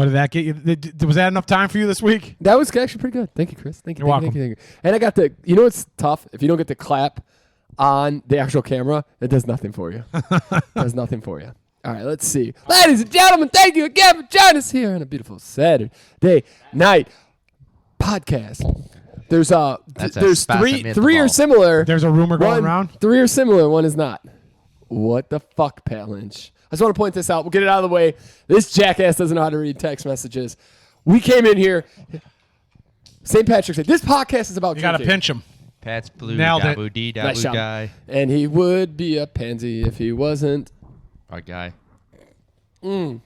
What did that get you? Was that enough time for you this week? That was actually pretty good. Thank you, Chris. Thank you. You're Thank you. And I got the. You know what's tough? If you don't get to clap on the actual camera, it does nothing for you. Does nothing for you. All right, let's see. Ladies and gentlemen, thank you again for joining us here on a beautiful Saturday night podcast. There's three are similar. There's a rumor going around. 3 are similar. 1 is not. What the fuck, Pat Lynch? I just want to point this out. We'll get it out of the way. This jackass doesn't know how to read text messages. We came in here. St. Patrick's Day. This podcast is about You got to pinch him. Pat's blue. Nailed it. Dabu-dee, Nice dabu guy. And he would be a pansy if he wasn't. Our guy. I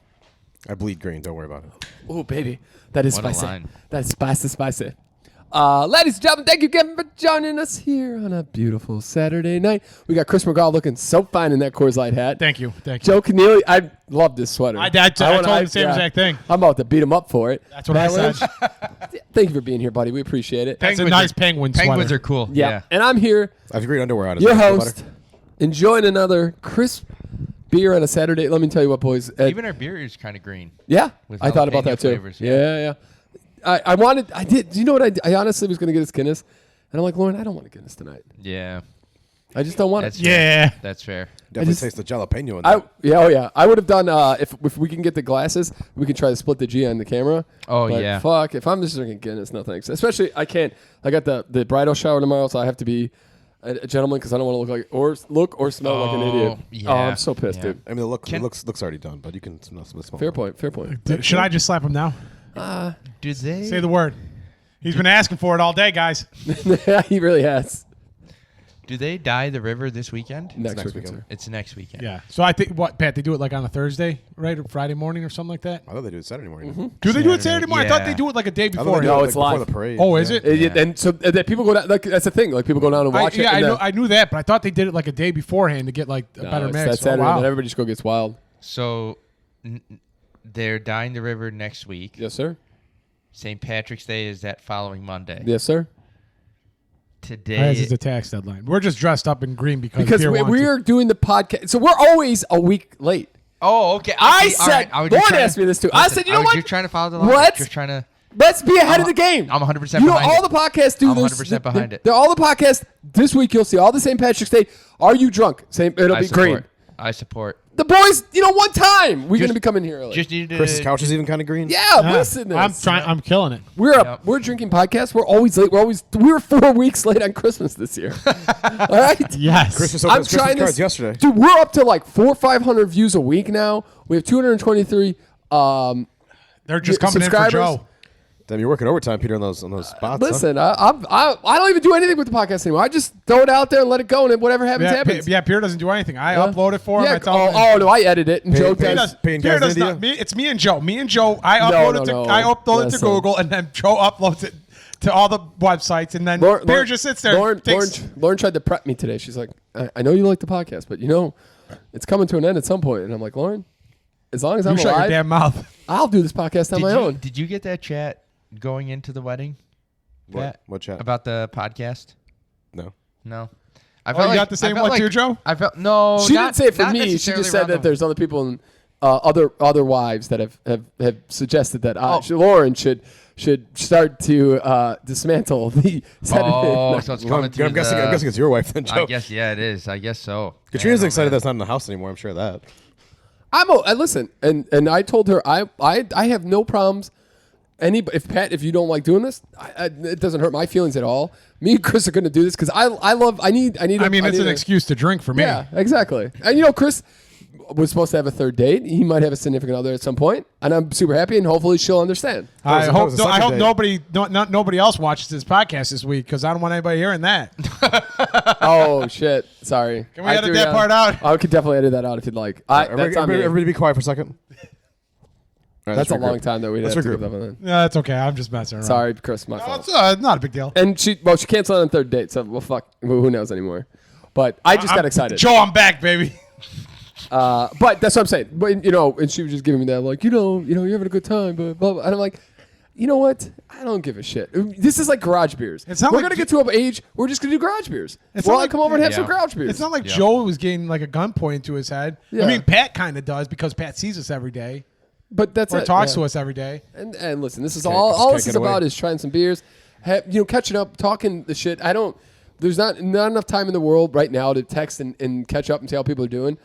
bleed green. Don't worry about it. Oh, baby. That is What a spicy. line. That is spicy. Ladies and gentlemen, thank you again for joining us here on a beautiful Saturday night. We got Chris McGraw looking so fine in that Coors Light hat. Thank you. Joe Keneally, I love this sweater. I told him the same exact thing. I'm about to beat him up for it. That's what I said. Thank you for being here, buddy. We appreciate it. That's a nice penguin sweater. Penguins are cool. Yeah. And I'm here, I have great underwear on. your host, enjoying another crisp beer on a Saturday. Let me tell you what, boys. Even our beer is kind of green. Yeah, With I thought about jalapeno that too. flavors, Yeah. I did. Do you know what I honestly was going to get us Guinness, and I'm like, Lauren, I don't want a Guinness tonight. Yeah. I just don't want That's it. Yeah. Fair. That's fair. Definitely taste the jalapeno in that. I would have done if we can get the glasses, we can try to split the G on the camera. Oh, But yeah. Fuck, if I'm just drinking Guinness, no thanks. Especially I can't. I got the bridal shower tomorrow, so I have to be a gentleman because I don't want to look or smell like an idiot. Yeah. Oh, I'm so pissed, dude. I mean, the looks already done, but you can smell. Fair point. Should I just slap him now? Do they? Say the word. He's been asking for it all day, guys. He really has. Do they dye the river this weekend? Next weekend, weekend. sir. It's next weekend. Yeah. So I think, Pat, they do it like on a Thursday, right? Or Friday morning or something like that? I thought they do it Saturday morning. Mm-hmm. Do they do it Saturday morning? I thought Yeah. they do it like a day I thought before. they do No, it, it's before live. the parade. Oh, is it? And so that people go down. Like, that's the thing. Like people go down and watch it. I knew that, but I thought they did it like a day beforehand to get like a better it's mix. that Saturday, Oh, wow. and everybody just go gets wild. So they're dyeing the river next week. Yes, sir. St. Patrick's Day is that following Monday. Yes, sir. Today. As is the tax deadline. We're just dressed up in green because Because Pierre we're doing the podcast, so we're always a week late. Oh, okay. I All said, right. I was just Lauren trying asked to- me this too. I said, you know what? You're trying to follow the line. What? Just trying to. Let's be ahead of the game. I'm 100% You know, behind all it. the podcasts do I'm this. 100% behind it. They're all the podcasts this week. You'll see all the St. Patrick's Day. Are you drunk? It'll be green. I support. The boys, one time we're gonna be coming here early. Just needed to. Chris's couch is even kind of green. Yeah, listen. To this. I'm killing it. We're drinking podcasts. We're always late. We were 4 weeks late on Christmas this year. All right. Yes. Chris just opened his Christmas cards yesterday. Dude, we're up to like 400 or 500 views a week now. We have 223. They're just coming in for Joe. Damn, you're working overtime, Peter, on those spots. Listen, I don't even do anything with the podcast anymore. I just throw it out there and let it go, and whatever happens, happens. Pierre doesn't do anything. I upload it for him. Yeah. I tell him. No, I edit it, and Joe does. Paying Pierre guys does in not. It's me and Joe. I upload it to Google, and then Joe uploads it to all the websites, and then Pierre just sits there. Lauren tried to prep me today. She's like, I know you like the podcast, but it's coming to an end at some point. And I'm like, Lauren, as long as I'm You shut your alive, damn mouth. I'll do this podcast on my own. Did you get that chat going into the wedding? Pat? What chat? About the podcast? No. I You got the same one too, Joe? I felt no. She didn't say it for me. She just said that there's other people and other wives that have suggested that Lauren should start to dismantle the Saturday night. So it's Well, coming I'm guessing it's your wife then, Joe. I guess it is. I guess so. Katrina's Man, excited man. that's not in the house anymore. I'm sure of that. Listen, and I told her I have no problems. If you don't like doing this, it doesn't hurt my feelings at all. Me and Chris are going to do this because I need. It's an excuse to drink for me. Yeah, exactly. And Chris was supposed to have a third date. He might have a significant other at some point, and I'm super happy. And hopefully she'll understand. I hope date. nobody else watches this podcast this week because I don't want anybody hearing that. Oh shit! Sorry. Can we edit that part out? I could definitely edit that out if you'd like. Everybody be quiet for a second. Right, That's a long time that we'd have to regroup. give up on that. No, that's okay. I'm just messing around. Sorry, Chris, my No, fault. it's not a big deal. And she canceled on the third date, so fuck, who knows anymore. But I just got excited. Joe, I'm back, baby. But that's what I'm saying. But and she was just giving me that like, you're having a good time, but blah, blah. And I'm like, you know what? I don't give a shit. This is like garage beers. It's not we're like gonna get to an age where we're just gonna do garage beers. It's Well, not I like- come over and have Yeah. some garage beers. It's not like Yeah. Joe was getting like a gun pointed to his head. Yeah. I mean, Pat kind of does because Pat sees us every day. But that's or it. talks to us every day. And listen, this is Can't- all just all can't this is get away. about is trying some beers, catching up, talking the shit. There's not enough time in the world right now to text and catch up and see how people are doing.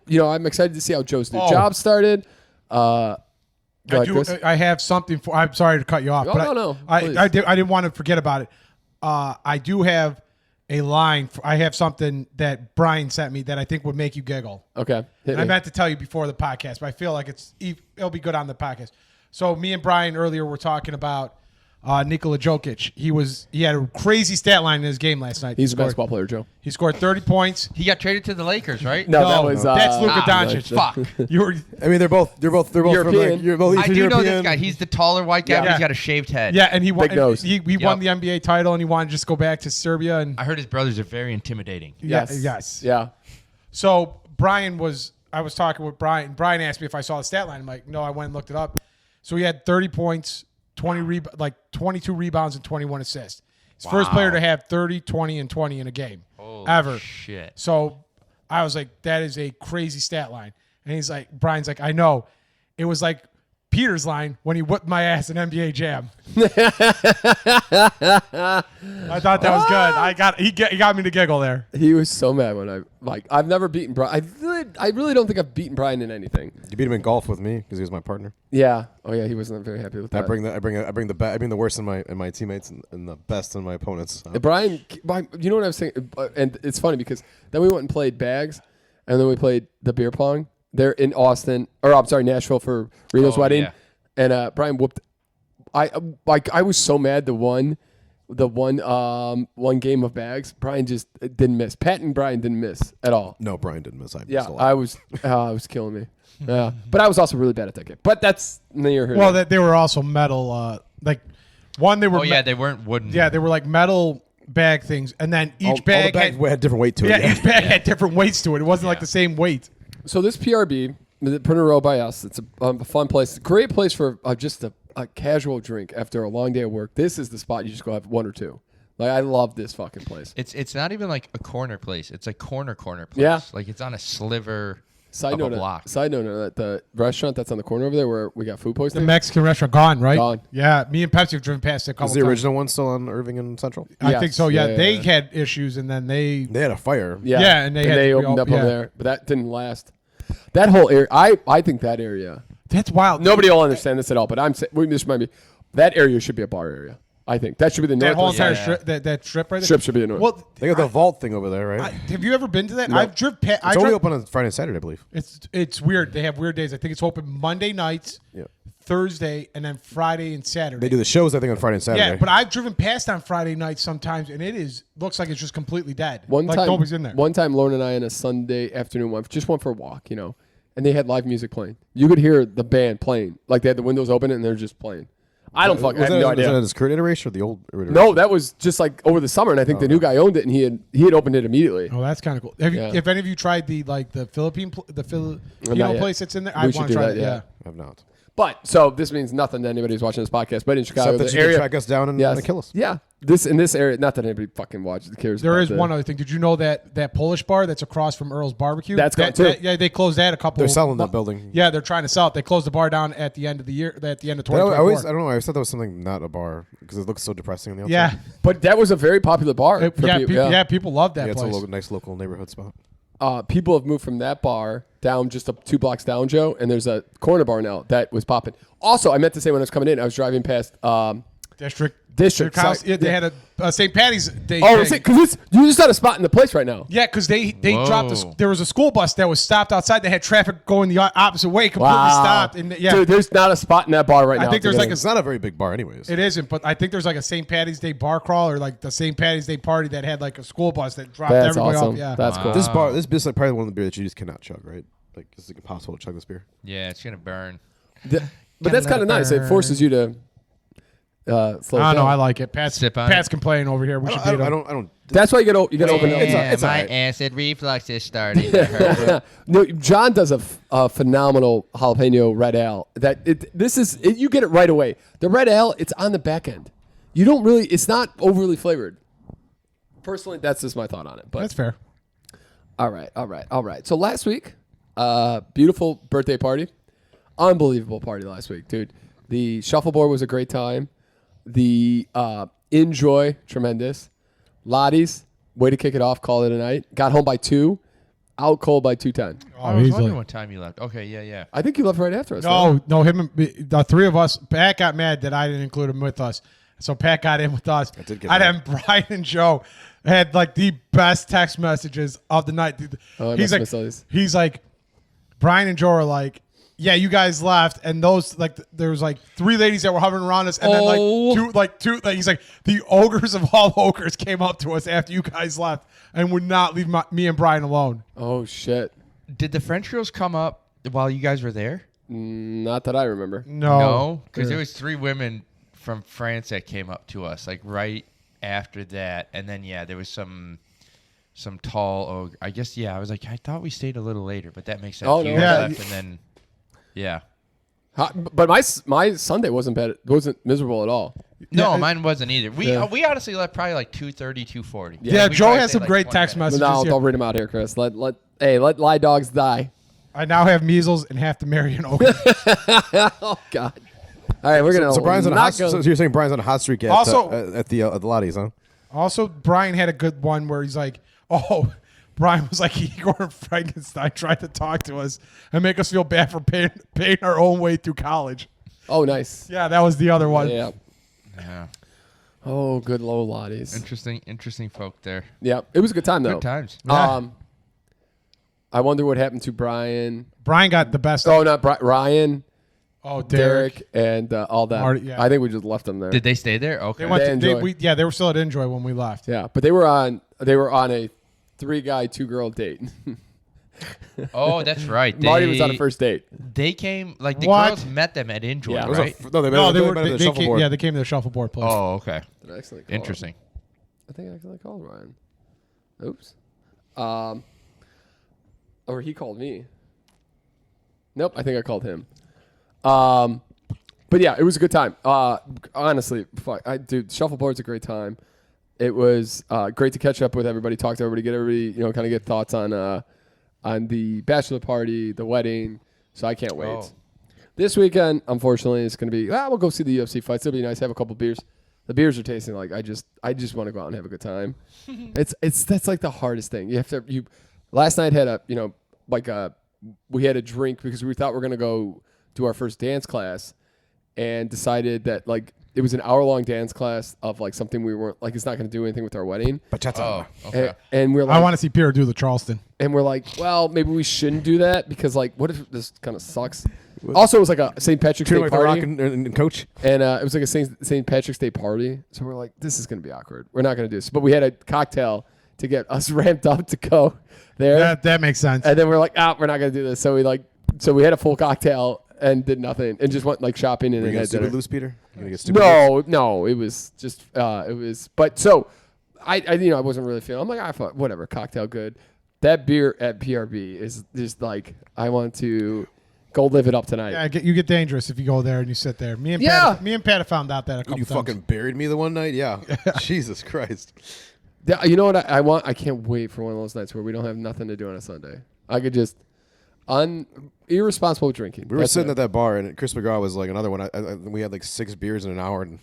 I'm excited to see how Joe's new job started. Go ahead, Chris. I have something for. I'm sorry to cut you off. Oh, but no, I please. didn't want to forget about it. I do have a line. I have something that Brian sent me that I think would make you giggle. Okay. And I meant to tell you before the podcast, but I feel like it'll be good on the podcast. So me and Brian earlier were talking about Nikola Jokic. He had a crazy stat line in his game last night. He's a basketball player, Joe. He scored 30 points. He got traded to the Lakers, right? No, that was that's Luka Doncic. Fuck. You were I mean, they're both from European. like, you're both I Eastern do know this European. guy. He's the taller white guy, but Yeah. he's got a shaved head. yeah, and he won. Big nose. He won the NBA title, and he wanted to just go back to Serbia and I heard his brothers are very intimidating. yes. Yeah. So I was talking with Brian. Brian asked me if I saw the stat line. I'm like, no, I went and looked it up. So he had 30 points, 22 rebounds, and 21 assists. He's the first player to have 30, 20, and 20 in a game ever. Shit. So I was like, that is a crazy stat line. And Brian's like, I know. It was like Peter's line when he whipped my ass in NBA Jam. I thought that was good. He got me to giggle there. He was so mad when I've never beaten Brian. I really don't think I've beaten Brian in anything. You beat him in golf with me because he was my partner. Yeah. Oh yeah, he wasn't very happy with that. I bring the worst in my teammates and the best in my opponents. Brian, you know what I was saying? And it's funny because then we went and played bags, and then we played the beer pong. They're in Nashville for Reno's wedding, yeah. and Brian whooped. I was so mad. The one game of bags, Brian just didn't miss. Pat and Brian didn't miss at all. No, Brian didn't miss. I was killing me. Yeah, but I was also really bad at that game. But that's neither here. nor Well, there. they were also metal. They were. Oh, yeah, they weren't wooden. Yeah, they were like metal bag things, and then each all the bag bags had different weight to it. each bag had different weights to it. It wasn't like the same weight. So this PRB, the Printer Row by us, it's a fun place. Great place for just a casual drink after a long day of work. This is the spot you just go have one or two. Like, I love this fucking place. It's not even like a corner place. It's a corner place. Yeah. Like it's on a sliver Side of note, a block. that the restaurant that's on the corner over there where we got food The poisoning. Mexican restaurant gone, right? Gone. Yeah, me and Pepsi have driven past it a couple Is the times. original one still on Irving and Central? I Yes. think so. Yeah, Yeah, they yeah. had issues, and then they. They had a fire. Yeah, and they had to opened up reopen- over yeah. there, but that didn't last. That whole area, I think that area. That's wild. Nobody will understand this at all, but this might be that area should be a bar area. I think that should be the that north. whole entire Yeah. strip, that strip right there. strip should be the north. Well, They got the vault thing over there, right? have you ever been to that? No. I've driven past. It's only open on Friday and Saturday, I believe. It's weird. They have weird days. I think it's open Monday nights, Yeah. Thursday, and then Friday and Saturday. They do the shows, I think, on Friday and Saturday. Yeah, but I've driven past on Friday nights sometimes, and looks like it's just completely dead. One like time, nobody's in there. One time, Lauren and I on a Sunday afternoon went for a walk, and they had live music playing. You could hear the band playing, like they had the windows open and they're just playing. I have no Was that idea. his current iteration or the old iteration? No, that was just like over the summer, and I think the new guy owned it, and he had opened it immediately. Oh, that's kind of cool. Have you, Yeah. if any of you tried the Filipino Not yet. place that's in there? We I should want do to try that, that. yeah. Yeah. I have not. But so this means nothing to anybody who's watching this podcast, but in Chicago, Except that the you area can track us down and kill us. Yeah, in this area, not that anybody fucking cares. There about is one other thing. Did you know that Polish bar that's across from Earl's Barbecue? That's gone too. Yeah, they closed that a couple. They're selling that building. Yeah, they're trying to sell it. They closed the bar down at the end of the year. At the end of I 2024. don't know. I always thought that was something not a bar because it looks so depressing on the outside. Yeah, But that was a very popular bar. for people. people love that Yeah, it's a place. nice local neighborhood spot. People have moved from that bar down just 2 blocks down, Joe, and there's a corner bar now that was popping. Also, I meant to say when I was coming in, I was driving past District. House. Sorry. Yeah, they had a St. Patty's Day. Oh, thing. because you just got a spot in the place right now. Yeah, because they dropped. Whoa. There was a school bus that was stopped outside. They had traffic going the opposite way, completely stopped. And yeah, Dude, there's not a spot in that bar right now. think there's like It's not a very big bar, anyways. it isn't. But I think there's like a St. Patty's Day bar crawl or like the St. Patty's Day party that had like a school bus that dropped That's everybody awesome. off. Yeah, That's cool. This bar, this is like probably one of the beer that you just cannot chug, right? Like it's like impossible to chug this beer. Yeah, it's gonna burn. But that's kind of nice. It forces you to slow it I don't know. down. I like it. Pat's Sip on Pat's complaining over here. We should I beat him. don't. That's why you got to open up. It's my alright. acid reflux is starting to hurt. No, John does a phenomenal jalapeno red ale. You get it right away. The red ale, it's on the back end. You don't really. It's not overly flavored. Personally, that's just my thought on it. But That's fair. all right. So last week, beautiful birthday party. unbelievable party last week, dude. The shuffleboard was a great time. The Enjoy, tremendous. Lottie's, way to kick it off, call it a night. Got home by 2, out cold by 2:10. I was wondering what time you left. Okay, yeah. I think you left right after us. No, him and the three of us. Pat got mad that I didn't include him with us, so Pat got in with us. I did get and mad. then Brian and Joe had like the best text messages of the night. Oh, I he's must like, miss all these. he's like, Brian and Joe are like, yeah, you guys left, and those like there was like 3 ladies that were hovering around us, and then two. He's like the ogres of all ogres came up to us after you guys left and would not leave me and Brian alone. Oh, shit. Did the French girls come up while you guys were there? Not that I remember. No, because there was 3 women from France that came up to us like right after that, and then there was some tall ogre. I guess I was like, I thought we stayed a little later, but that makes sense. Oh, You no. guys left, and then But my Sunday wasn't bad. It wasn't miserable at all. No, mine wasn't either. We Yeah. we honestly left probably like 2:30, 2:40. Yeah, We Joe probably has stayed some like great 20 text minutes. messages. No, here. don't read them out here, Chris. Let lie dogs die. I now have measles and have to marry an ogre. Oh God. All right, we're gonna. So Brian's on a not hot. go- So you're saying Brian's on a hot streak at Also- at the Lottie's, huh? Also, Brian had a good one where he's like, oh, Brian was like, Igor and Frankenstein tried to talk to us and make us feel bad for paying our own way through college. Oh, nice. Yeah, that was the other one. Yeah. Yeah, Oh, good low lotties. interesting folk there. Yeah, it was a good time though. Good times. Yeah. I wonder what happened to Brian. Brian got the best. Oh, not Ryan, Oh, Derek, and all that. Marty, yeah. I think we just left them there. Did they stay there? Okay. They went They to, they, enjoy. they were still at Enjoy when we left. Yeah, but they were on a 3-guy, 2-girl date. Oh, that's right. Marty was on a first date. They came like the What? girls met them at Enjoy, Yeah. It was a right? no, they No, met at the they came, shuffleboard. yeah, they came to the shuffleboard place. Oh, okay. Did I accidentally call Interesting. him? I think I accidentally called Ryan. Oops. Or he called me. Nope, I think I called him. But yeah, it was a good time. Honestly, dude, shuffleboard's a great time. It was great to catch up with everybody, talk to everybody, get everybody, kind of get thoughts on the bachelor party, the wedding. So I can't wait. Oh. This weekend, unfortunately, it's going to be. We'll go see the UFC fights. It'll be nice. Have a couple beers. The beers are tasting like I just want to go out and have a good time. That's like the hardest thing. You have to. Last night had we had a drink because we thought we were going to go do our first dance class, and decided that like it was an hour-long dance class of like something we weren't like. It's not going to do anything with our wedding. Bachata. Oh, okay. And we're like, I want to see Peter do the Charleston. and we're like, well, maybe we shouldn't do that because like, what if this kind of sucks? Also, it was like a St. Patrick's Treat Day him like the Rock party, and Coach. and it was like a St. Patrick's Day party. So we're like, this is going to be awkward. We're not going to do this. But we had a cocktail to get us ramped up to go there. That makes sense. And then we're like, we're not going to do this. So we had a full cocktail and did nothing and just went like shopping and Are then you had gonna stupid dinner. loose, Peter? You gonna get stupid loose? No, it was just but so I I wasn't really feeling. I'm like, I thought whatever, cocktail good. That beer at PRB is just like I want to go live it up tonight. Yeah, you get dangerous if you go there and you sit there. Me and Pat have found out that a couple You times. fucking buried me the one night? Yeah. Jesus Christ. Yeah, you know what I want? I can't wait for one of those nights where we don't have nothing to do on a Sunday. I could just irresponsible drinking. We were sitting at that bar, and Chris McGraw was like another one. We had like 6 beers in an hour. And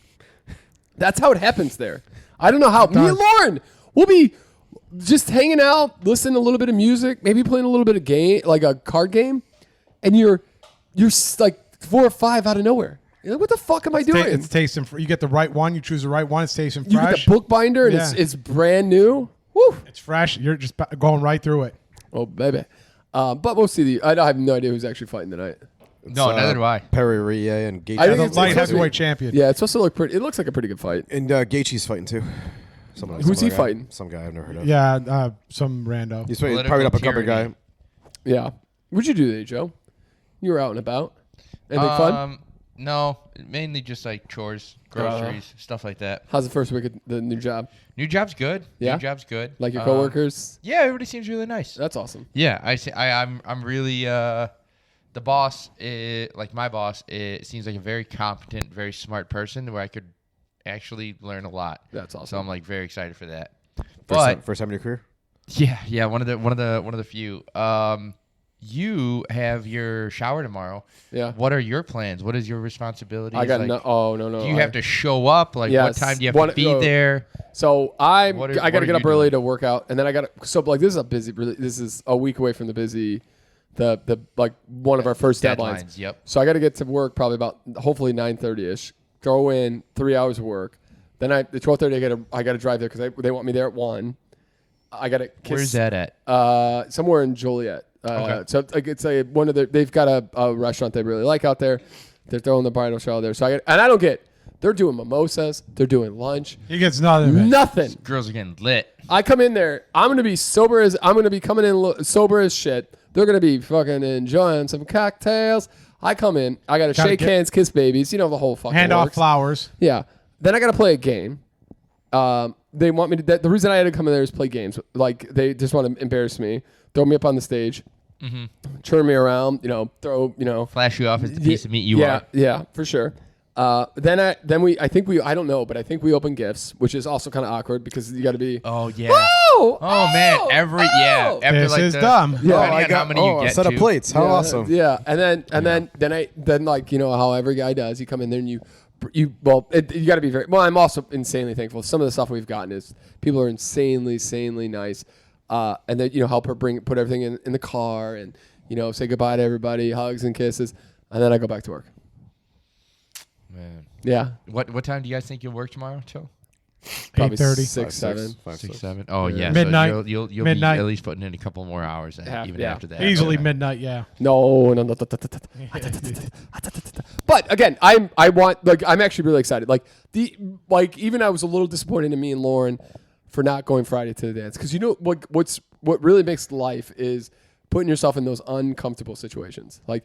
That's how it happens there. I don't know how. Me and Lauren will be just hanging out, listening to a little bit of music, maybe playing a little bit of game, like a card game, and you're like 4 or 5 out of nowhere. You're like, what the fuck am I doing? It's tasting. You get the right one. You choose the right one. It's tasting You get fresh. the bookbinder, and Yeah. it's brand new. Woo! It's fresh. You're just going right through it. Oh, baby. But we'll see. I have no idea who's actually fighting tonight. No, neither do I. Perry Rie and Gaethje. I think The it's light supposed to be- heavyweight champion. Yeah, it's supposed to look pretty. It looks like a pretty good fight. And Gaethje's fighting too. Who's he guy. fighting? Some guy I've never heard of. Yeah, some rando. He's fighting, Political probably up a cover tyranny. guy. Yeah. What'd you do today, Joe? You were out and about. Anything fun? No, mainly just like chores, groceries, stuff like that. How's the first week of the new job? New job's good. Yeah? New job's good. Like your coworkers? Yeah, everybody seems really nice. That's awesome. Yeah, I'm really the boss. Like my boss, it seems like a very competent, very smart person where I could actually learn a lot. That's awesome. So I'm like very excited for that. First time in your career? Yeah, one of the few. you have your shower tomorrow. Yeah. What are your plans? What is your responsibility? I got no. Do you have to show up? Like, Yes. what time do you have to be there? So I got What to are get up you early doing? to work out, and then I got to. So like this is a week away from the busy, the like one of our first deadlines. Yep. So I got to get to work probably about hopefully 9:30ish. Throw in 3 hours of work. Then at 12:30 I got to drive there because they want me there at 1. I got to kiss. Where's that at? Somewhere in Joliet. Okay. So like it's one of they've got a restaurant they really like out there. They're throwing the bridal shower there. So I don't get. They're doing mimosas. They're doing lunch. He gets nothing. Nothing. Girls are getting lit. I come in there. I'm gonna be sober as coming in sober as shit. They're gonna be fucking enjoying some cocktails. I come in. I gotta shake hands, kiss babies. You know the whole fucking Hand off works. flowers. Yeah. Then I gotta play a game. They want me to. The reason I had to come in there is play games. Like they just want to embarrass me, throw me up on the stage, turn me around. Flash you off as the piece of meat you are. Yeah, for sure. I think we we open gifts, which is also kind of awkward because you got to be. Oh yeah. Oh, man. After This like is the, dumb. depending on how many you a get set of to. plates. How awesome. Yeah, and then like how every guy does, you come in there and you got to be very. Well, I'm also insanely thankful. Some of the stuff we've gotten is people are insanely nice, and then help her put everything in the car and say goodbye to everybody, hugs and kisses, and then I go back to work. Man. Yeah. What time do you guys think you'll work tomorrow till? Probably 8:30. 6, 7. 6, 7. Oh yeah. Midnight. So you'll be Midnight. at least putting in a couple more hours even after that. Easily midnight, yeah. No. But again, I'm actually really excited. Even I was a little disappointed in me and Lauren for not going Friday to the dance because what really makes life is putting yourself in those uncomfortable situations. Like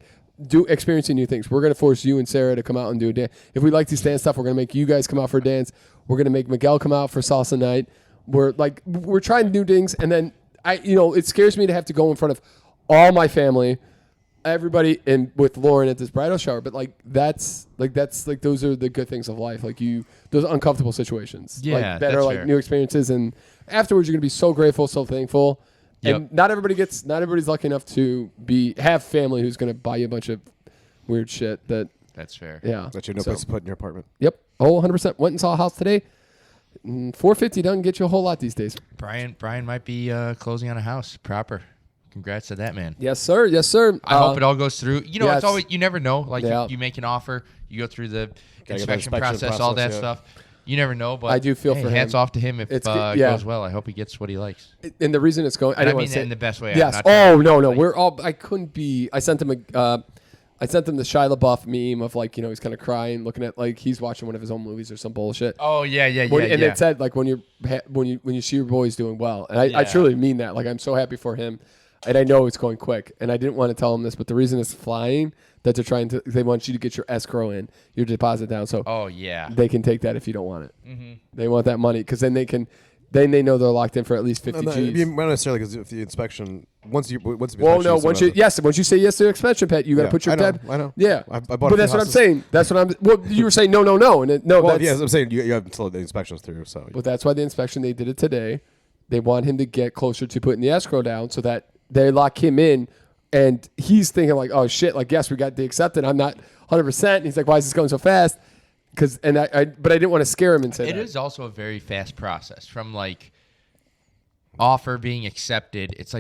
experiencing new things. We're gonna force you and Sarah to come out and do a dance. If we like these dance stuff, we're gonna make you guys come out for a dance. We're gonna make Miguel come out for salsa night. We're trying new things, and then it scares me to have to go in front of all my family, everybody, and with Lauren at this bridal shower. But those are the good things of life. Those uncomfortable situations. Yeah, that are fair. new experiences, and afterwards you're gonna be so grateful, so thankful. Yep. And not everybody's lucky enough to have family who's gonna buy you a bunch of weird shit that. That's fair. Yeah. That you have no place to put in your apartment. Yep. Oh, 100%. Went and saw a house today. $450 doesn't get you a whole lot these days. Brian might be closing on a house proper. Congrats to that man. Yes, sir. Yes, sir. I hope it all goes through. yes. It's always, you never know. Yeah. You make an offer, you go through the Gotta get the inspection inspection process, all that process, yeah. stuff. You never know, but I do feel hey, for hats him. off to him if it goes well. I hope he gets what he likes. And the reason it's going, I And I didn't want mean to that say in the best way. Yes. I'm not trying Oh to, no. like- We're all. I couldn't be. I sent him the Shia LaBeouf meme of he's kind of crying, looking at he's watching one of his own movies or some bullshit. Oh yeah. And it said when you see your boys doing well, and I truly mean that. I'm so happy for him, and I know it's going quick. And I didn't want to tell him this, but the reason it's flying that they want you to get your escrow in, your deposit down, so Oh yeah. they can take that if you don't want it. Mm-hmm. They want that money because then they know they're locked in for at least 50 G's. Not necessarily because if the inspection once you Once you say yes to the inspection pet, you got to put your debt. I know. Yeah, I bought a but few that's what I'm houses. saying. That's what I'm. Well, you were saying no, and Yes, I'm saying you have until the inspection's through. So, But that's why the inspection they did it today. They want him to get closer to putting the escrow down so that they lock him in, and he's thinking oh shit, yes, we got the accepted. I'm not 100%. And he's like, why is this going so fast? But I didn't want to scare him and say It that. is also a very fast process from offer being accepted. It's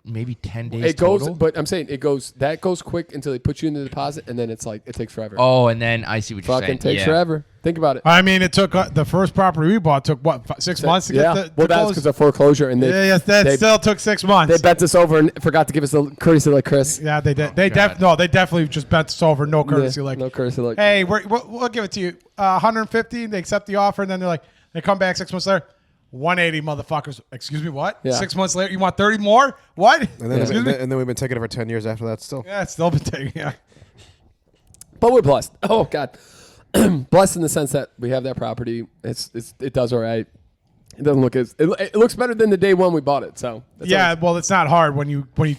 maybe 10 days It goes, total? but I'm saying that goes quick until they put you in the deposit, and then it's it takes forever. Oh, and then I see what you're saying. Fucking takes Yeah. forever. Think about it. I mean, it took the first property we bought took 6 months to get the well, that's close? because of foreclosure, and that still took 6 months. they bent us over and forgot to give us a courtesy like Chris. Yeah, they did. They God. they definitely just bent us over. No courtesy, Yeah, no courtesy like. hey, we'll give it to you. 150. They accept the offer, and then they come back 6 months later. 180, motherfuckers. Excuse me, what? Yeah. 6 months later, you want 30 more? What? and then, Excuse me? and then we've been taking it for 10 years after that. Still, Yeah, it's still been taken. Yeah. But we're blessed. Oh God, blessed in the sense that we have that property. It does all right. It doesn't look it looks better than the day one we bought it. So that's Yeah, always- well, it's not hard when you put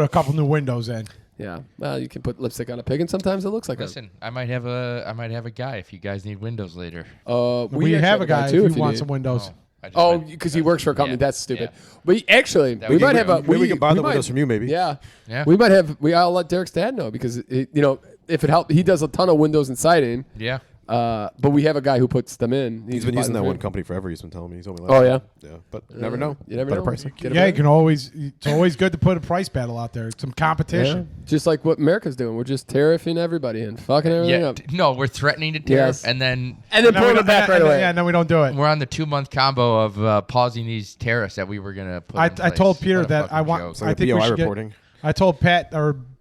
a couple new windows in. yeah. Well, you can put lipstick on a pig, and sometimes it looks like Listen, I might have a guy if you guys need windows later. a. We actually have a guy too if you want need. some windows. Oh, Oh, because he works for a company. Yeah. That's stupid. Yeah. We actually That we would might be have a Maybe we can buy the windows from you, maybe. Yeah, Yeah. We might have. I'll let Derek's dad know because if it helps, he does a ton of windows and siding. Yeah. But we have a guy who puts them in. He's been using that one company forever. He's been telling me. He's told me. Oh yeah. Yeah, but you never know. You never Better know. pricing. Get a Yeah, better- you can always. It's always good to put a price battle out there. Some competition. Yeah. Just like what America's doing. We're just tariffing everybody and fucking everything Yeah. up. No, we're threatening to tariff, Yes. and then And then No, we pulling don't- it back right away. Yeah, no, we don't do it. we're on the 2-month combo of pausing these tariffs that we were gonna put. I in place. told Peter What a that I fucking want. joke. It's like I a think we BOI should reporting. get. I told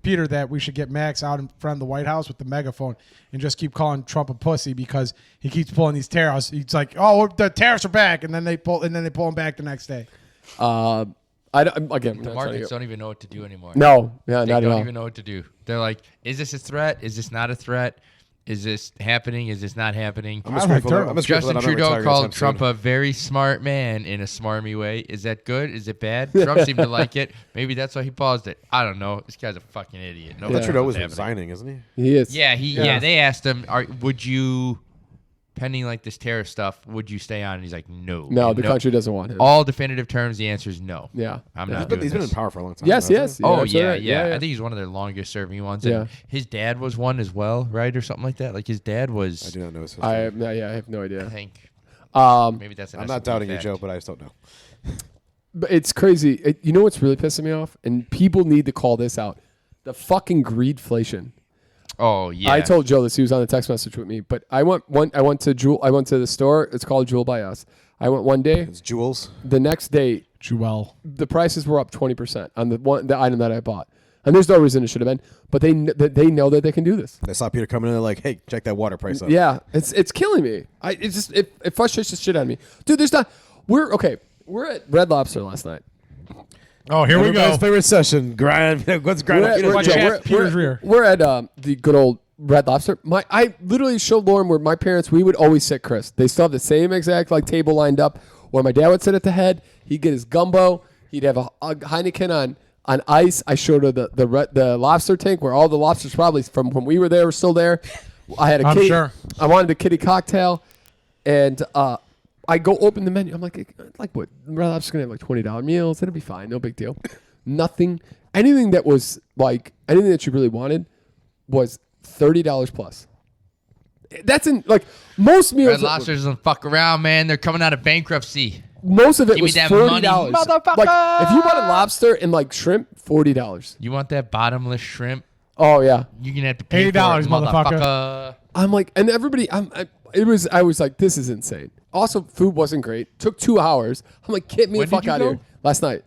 Peter that we should get Max out in front of the White House with the megaphone and just keep calling Trump a pussy because he keeps pulling these tariffs. He's like, "Oh, the tariffs are back," and then they pull them back the next day. I don't, again, The markets don't even know what to do anymore. No, yeah, They not at don't all. even know what to do. They're like, is this a threat? Is this not a threat? Is this happening? Is this not happening? I'm just grateful that I'm Justin not Trudeau retiring called anytime Trump soon. a very smart man in a smarmy way. Is that good? Is it bad? Trump seemed to like it. Maybe that's why he paused it. I don't know. This guy's a fucking idiot. No, That Trudeau was resigning, isn't he? He is. Yeah, they asked him, would you, pending like this tariff stuff, would you stay on? And he's like, no. No, And the country doesn't want him. All definitive terms, the answer is no. Yeah. I'm Yeah. not But doing he's been in this. power for a long time. Yes, hasn't yes. he? Oh absolutely yeah, right. yeah. I think he's one of their longest serving ones. And Yeah. his dad was one as well, right, or something like that. Like his dad I was. do not know his history. I have no I idea. think maybe that's. An I'm not SNL doubting you, fact. Joe, but I just don't know. But it's crazy. You know what's really pissing me off? And people need to call this out. The fucking greedflation. Oh yeah. I told Joe this. He was on the text message with me. But I went to the store. It's called Jewel by Us. I went one day. It's Jules. The next day, Jewel. the prices were up 20% on the item that I bought. And there's no reason it should have been. But they know that they can do this. They saw Peter coming in. They're like, "Hey, check that water price up." Yeah, it's killing me. It frustrates the shit out of me, dude. We're at Red Lobster last night. Oh, here we go. Everybody's favorite session. Grind. Let's grind. up Peter's Watch Joe. out. Peter's rear. We're at the good old Red Lobster. I literally showed Lauren where my parents, we would always sit Chris. They still have the same exact table lined up where my dad would sit at the head. He'd get his gumbo. He'd have a Heineken on ice. I showed her the lobster tank where all the lobsters probably from when we were there were still there. I had a I'm kitty. sure. I wanted a kitty cocktail, and I go open the menu. I'm like what? Red Lobster's gonna have like $20 meals. It'll be fine. No big deal. Nothing. Anything that was anything that you really wanted was $30 plus. That's in most meals. Red Lobster doesn't fuck around, man. They're coming out of bankruptcy. Most of it Give me was that $40. money, motherfucker! Like if you bought a lobster and shrimp, $40. You want that bottomless shrimp? Oh yeah. You're gonna have to pay $80, for it, motherfucker. I'm like, and everybody, I was like, this is insane. Also, food wasn't great. Took 2 hours. I'm like, get me When the fuck did you out of go? here. Last night.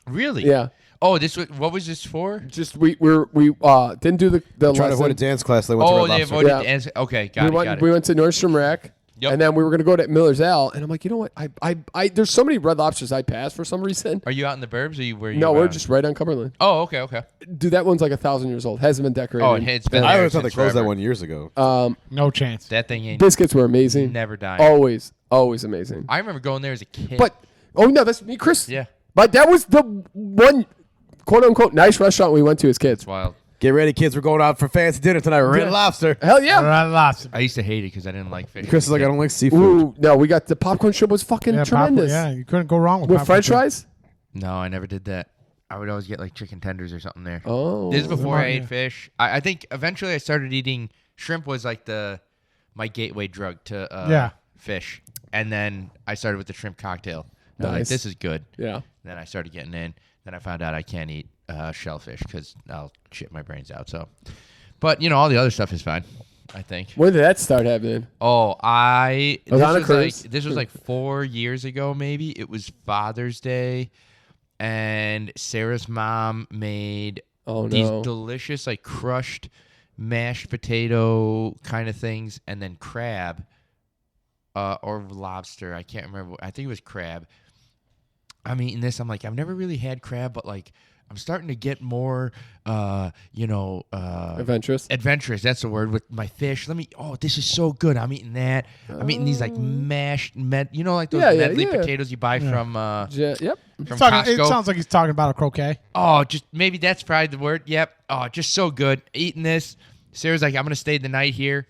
Really? Yeah. Oh, what was this for? Just we didn't do the Trying to lesson. avoid a dance class. They went to Oh, Red they Lobster. avoided Yeah. the answer. Okay, we got it. went, we went to Nordstrom Rack. Yep. And then we were gonna go to Miller's Al, and I'm like, you know what? I there's so many Red Lobsters I passed for some reason. Are you out in the burbs or where you? No, we're around? just right on Cumberland. Oh, okay. Dude, that one's like 1,000 years old. Hasn't been decorated. Oh, it's been. I there always thought they since closed that forever. one years ago. No chance. That thing ain't Biscuits were amazing. never dying. Always amazing. I remember going there as a kid. But no, that's me, Chris. Yeah. But that was the one quote unquote nice restaurant we went to as kids. it's wild. Get ready, kids. We're going out for fancy dinner tonight. Red Yeah. Lobster. Hell yeah. Red Lobster. I used to hate it because I didn't like fish. Chris is like, I don't like seafood. Ooh, no, we got the popcorn shrimp was fucking Yeah, tremendous. yeah, you couldn't go wrong with With popcorn French chip. fries? No, I never did that. I would always get like chicken tenders or something there. Oh. This is before I ate yeah. fish. I think eventually I started eating shrimp. Was like my gateway drug to Yeah. fish, and then I started with the shrimp cocktail. And I'm like, Nice. this is good. Yeah. Then I started getting in. Then I found out I can't eat shellfish because I'll shit my brains out. So, but all the other stuff is fine. I think. When did that start happening? Oh, was on a cruise. this was like 4 years ago, maybe. It was Father's Day, and Sarah's mom made Oh, these no. delicious like crushed mashed potato kind of things, and then crab, or lobster. I can't remember. I think it was crab. I'm eating this. I'm like, I've never really had crab, but like, I'm starting to get more, Adventurous. adventurous. That's the word with my fish. This is so good. I'm eating that. I'm eating these like mashed, like those Yeah, medley yeah. potatoes you buy from Yep. from It Costco. sounds like he's talking about a croquet. Oh, just maybe that's probably the word. Yep. Oh, just so good. Eating this. Sarah's like, I'm gonna stay the night here.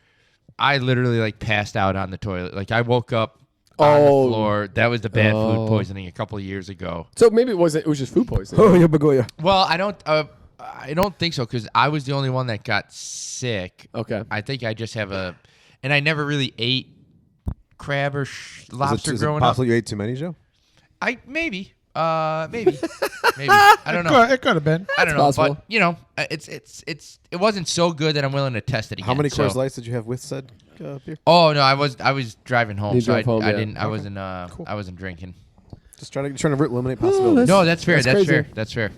I literally like passed out on the toilet. Like I woke up on the Oh. floor. That was the bad Oh. food poisoning a couple of years ago. So maybe it wasn't. It was just food poisoning. Oh, yeah, Bagoya. Well, I don't think so because I was the only one that got sick. Okay. I think I just have and I never really ate crab or lobster Is it growing up. possible you ate too many, Joe? Maybe. Maybe. I don't know. It could have been. I don't know, possible. but it wasn't so good that I'm willing to test it again. How many so. Coors Lights did you have with said beer? Oh no, I was driving home, You so drove home, I yeah. didn't. I wasn't. I wasn't drinking. Just trying to eliminate possibilities. No, that's fair. That's crazy. That's fair.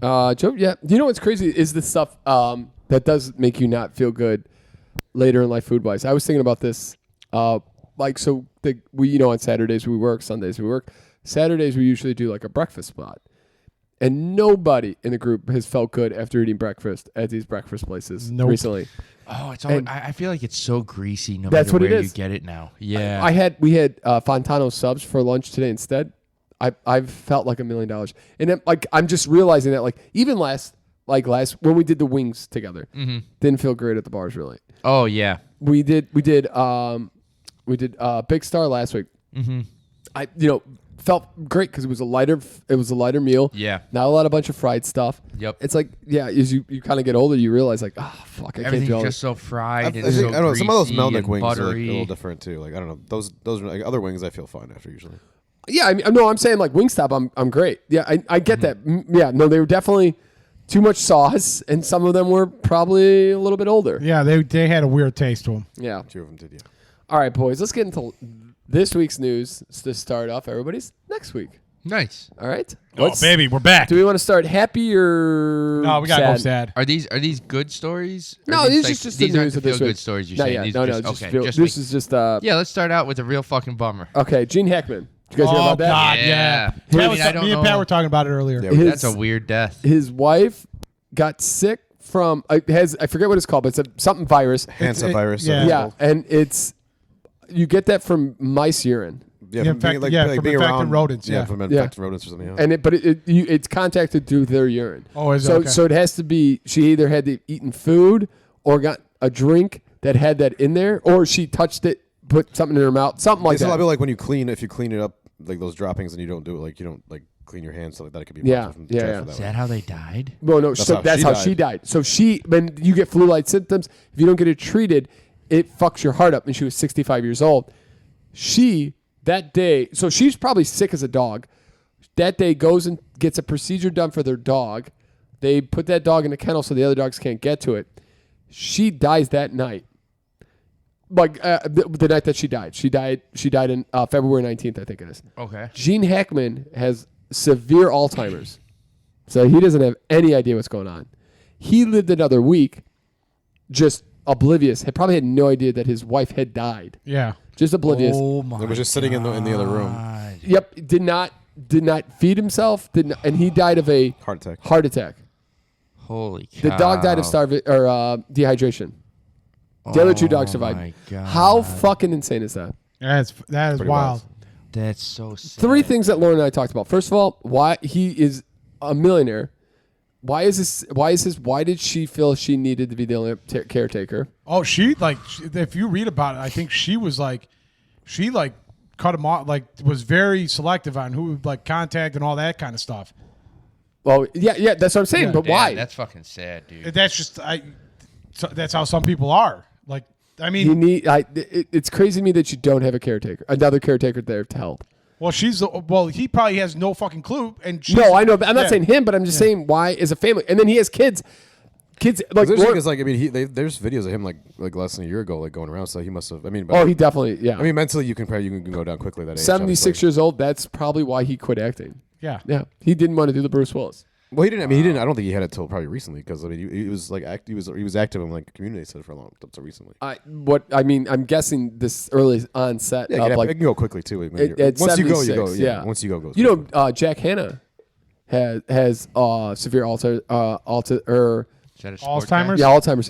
Joe, yeah. You know what's crazy is the stuff that does make you not feel good later in life food wise. I was thinking about this. We on Saturdays we work, Sundays we work. Saturdays we usually do like a breakfast spot. And nobody in the group has felt good after eating breakfast at these breakfast places recently. Oh, it's always, And- I feel like it's so greasy no That's matter what it where is. you get it now. Yeah. We had Fontano subs for lunch today instead. I've felt like $1 million, and then, I'm just realizing that even last when we did the wings together, didn't feel great at the bars really. Oh yeah. We did Big Star last week. Mm-hmm. I felt great because it was a lighter meal. Yeah. Not a bunch of fried stuff. Yep. It's as you kind of get older, you realize fuck, I can't Everything's do all just this. so fried. I and so think, I don't know. Some of those greasy Melnick and wings are buttery. a little different too. Like I don't know. Those are other wings I feel fine after usually. Yeah, I mean, no, I'm saying Wingstop, I'm great. Yeah, I get that. Yeah, no, they were definitely too much sauce, and some of them were probably a little bit older. Yeah, they had a weird taste to them. Yeah. Two of them did, yeah. All right, boys, let's get into this week's news to start off everybody's next week. Nice. All right? Baby, we're back. Do we want to start happy or No, we gotta go sad. Are these good stories? Or No, these these are just the these aren't news the of this feel week. good stories you're No, saying. yeah, These no, are no, just, just okay. feel, Just this like- is just yeah, let's start out with a real fucking bummer. Okay, Gene Hackman. Did you guys hear Oh about that? God, Yeah. yeah. I mean, Me I don't and know. Pat were talking about it earlier. Yeah, His- That's a weird death. His wife got sick from I forget what it's called, but it's something virus. Hansa virus. yeah. Yeah, and you get that from mice urine. Yeah, Yeah, from being, from infected around rodents, Yeah, yeah. from Yeah. infected rodents or something. Yeah. And it's contacted through their urine. Oh, is it? so Okay. so it has to be she either had to eaten food or got a drink that had that in there, or she touched it, put something in her mouth, something like It's a lot that. of like when you clean, if you clean it up, like those droppings, and you don't do it, like you don't like clean your hands, stuff like that. It could be Yeah, positive from yeah, transfer yeah. that Is way. that how they died? Well, no, That's so how that's she how died. she died. So when you get flu-like symptoms, if you don't get it treated, it fucks your heart up. And she was 65 years old. That day, so she's probably sick as a dog. That day goes and gets a procedure done for their dog. They put that dog in a kennel so the other dogs can't get to it. She dies that night. The night that she died. She died in February 19th, I think it is. Okay. Gene Hackman has severe Alzheimer's. So he doesn't have any idea what's going on. He lived another week just oblivious. Had probably had no idea that his wife had died. Yeah. Just oblivious. Oh my. It was just sitting in the other room. God. Yep. Did not feed himself. And he died of a Heart attack. Holy cow. The dog died of dehydration. The other two dogs survived. my God. How fucking insane is that? That is Pretty wild. wild. That's so sad. Three things that Lauren and I talked about. First of all, why he is a millionaire. Why did she feel she needed to be the only caretaker? Oh, if you read about it, I think she cut him off, was very selective on who would contact and all that kind of stuff. Well, yeah, that's what I'm saying. Yeah. But Yeah, why? that's fucking sad, dude. That's just that's how some people are. You need. It's crazy to me that you don't have another caretaker there to help. Well, he probably has no fucking clue. And No, I know. I'm not yeah. saying him, but I'm just saying why as a family. And then he has kids. Kids like. There's Lauren- there's videos of him like less than a year ago, going around. So he must have. oh, he definitely. Yeah. mentally you can go down quickly. That age, 76 obviously. years old. That's probably why he quit acting. Yeah. Yeah, he didn't want to do the Bruce Willis. Well, he didn't. He didn't. I don't think he had it till probably recently because he was he was active in community center for a long time, so recently. I'm guessing this early onset Yeah, of it can go quickly too. at Once you go, you 76, go. yeah. Once you go, goes. You know, Jack Hanna has severe Is that a sport guy? Alzheimer's? Yeah, Alzheimer's.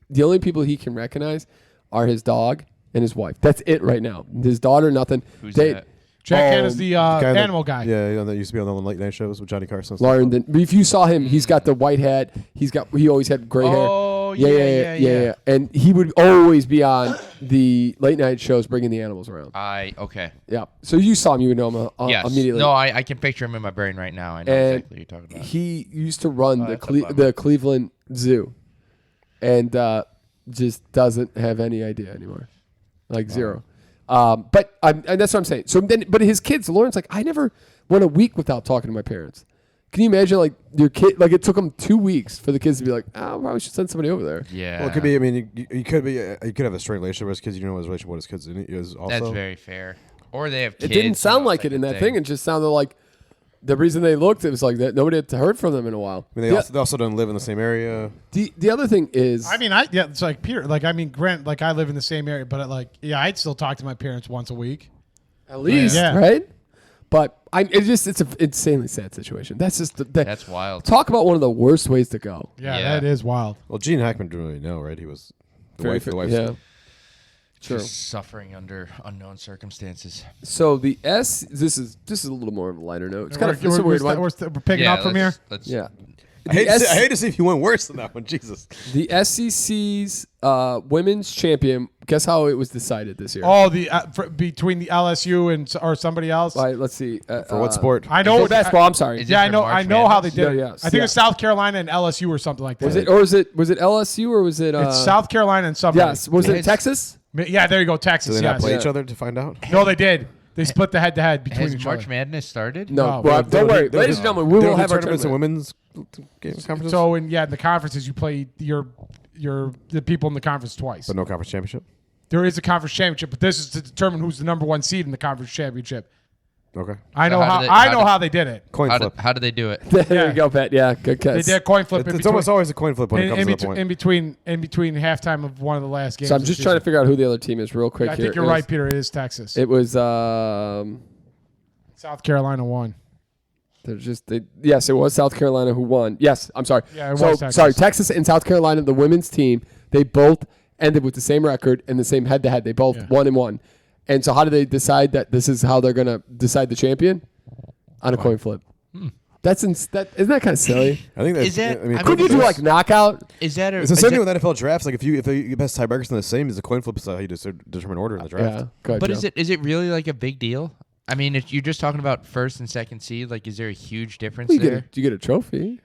The only people he can recognize are his dog and his wife. That's it right now. His daughter, nothing. Who's that? Jack Hanna's the Guy animal guy. Yeah, that used to be on the late night shows with Johnny Carson. Lauren, if you saw him, he's got the white hat. He always had gray hair. Oh Oh, yeah. And he would always be on the late night shows bringing the animals around. Okay. Yeah. So you saw him, you would know him Yes. immediately. No, I can picture him in my brain right now. I know And exactly what you're talking about. he used to run that's a bummer. the Cleveland Zoo, and just doesn't have any idea anymore, like zero. And that's what I'm saying. So then, but his kids, Lauren's like, I never went a week without talking to my parents. Can you imagine, like, your kid? Like, it took them 2 weeks for the kids to be like, "Oh, probably should send somebody over there." Yeah. Well, it could be. I mean, you could be. You could have a straight relationship with his kids. You know his relationship with his kids is also. That's very fair. Or they have It kids. didn't sound like type it in of that thing. It just sounded like the reason they looked. It was like that nobody had heard from them in a while. I mean, they also don't live in the same area. The other thing is, I mean, it's like Peter. Like, I mean, Grant. Like, I live in the same area, but I'd still talk to my parents once a week. at least Yeah. right. But it's an insanely sad situation. That's just That's wild. Talk about one of the worst ways to go. Yeah, Yeah. that is wild. Well, Gene Hackman didn't really know, right? He was the wife. Yeah. True. Just suffering under unknown circumstances. So this is a little more of a lighter note. It's kind of We're- a weird one. We're picking up from here. Let's Yeah. I hate to see if he went worse than that one. Jesus. The SEC's women's champion. Guess how it was decided this year? Oh, between the LSU or somebody else. All right, let's see. For what sport? I know. Basketball. I'm sorry. Is it Yeah, I for know. March I know how they Madness? did it. Yeah, yes, I think yeah. it's South Carolina and LSU or something like that. Was it LSU or was it? It's South Carolina and somebody. Yes. Was it Has- Texas? Yeah, there you go, Do Texas. they not Yes. play Yeah. each other to find out? No, they did. They split the head-to-head between Has each March other. Madness started? No. No, Well, don't worry, They'll ladies do- and gentlemen. We they'll will do have our tournaments and tournament. women's game conferences. So in the conferences, you play the people in the conference twice. But no conference championship. There is a conference championship, but this is to determine who's the number one seed in the conference championship. Okay. I know how how. do they- I how know do- how they did it. Coin flip. How did they do it? There Yeah. you go, Pat. Yeah, good catch. They did a coin flip. It's almost always a coin flip when it comes to that point. in between halftime of one of the last games. So I'm just trying to figure out who the other team is real quick I here. think you're right, Peter. It is Texas. It was South Carolina won. yes, it was South Carolina who won. Yes, I'm sorry. Yeah, it so, was Texas. Sorry, Texas and South Carolina, the women's team, they both ended with the same record and the same head-to-head. They both 1-1. And so how do they decide that this is how they're going to decide the champion? On a coin flip. Isn't that kind of silly? I think that's. Is that- I mean, I Could you do like knockout? Is that a? it's the is same that- thing with NFL drafts. Like if the best tiebreakers are the same, is the coin flip is how you determine order in the draft. Yeah. Go ahead, But Joe. is it really like a big deal? I mean, if you're just talking about first and second seed. Like, is there a huge difference Well, there? you get a trophy.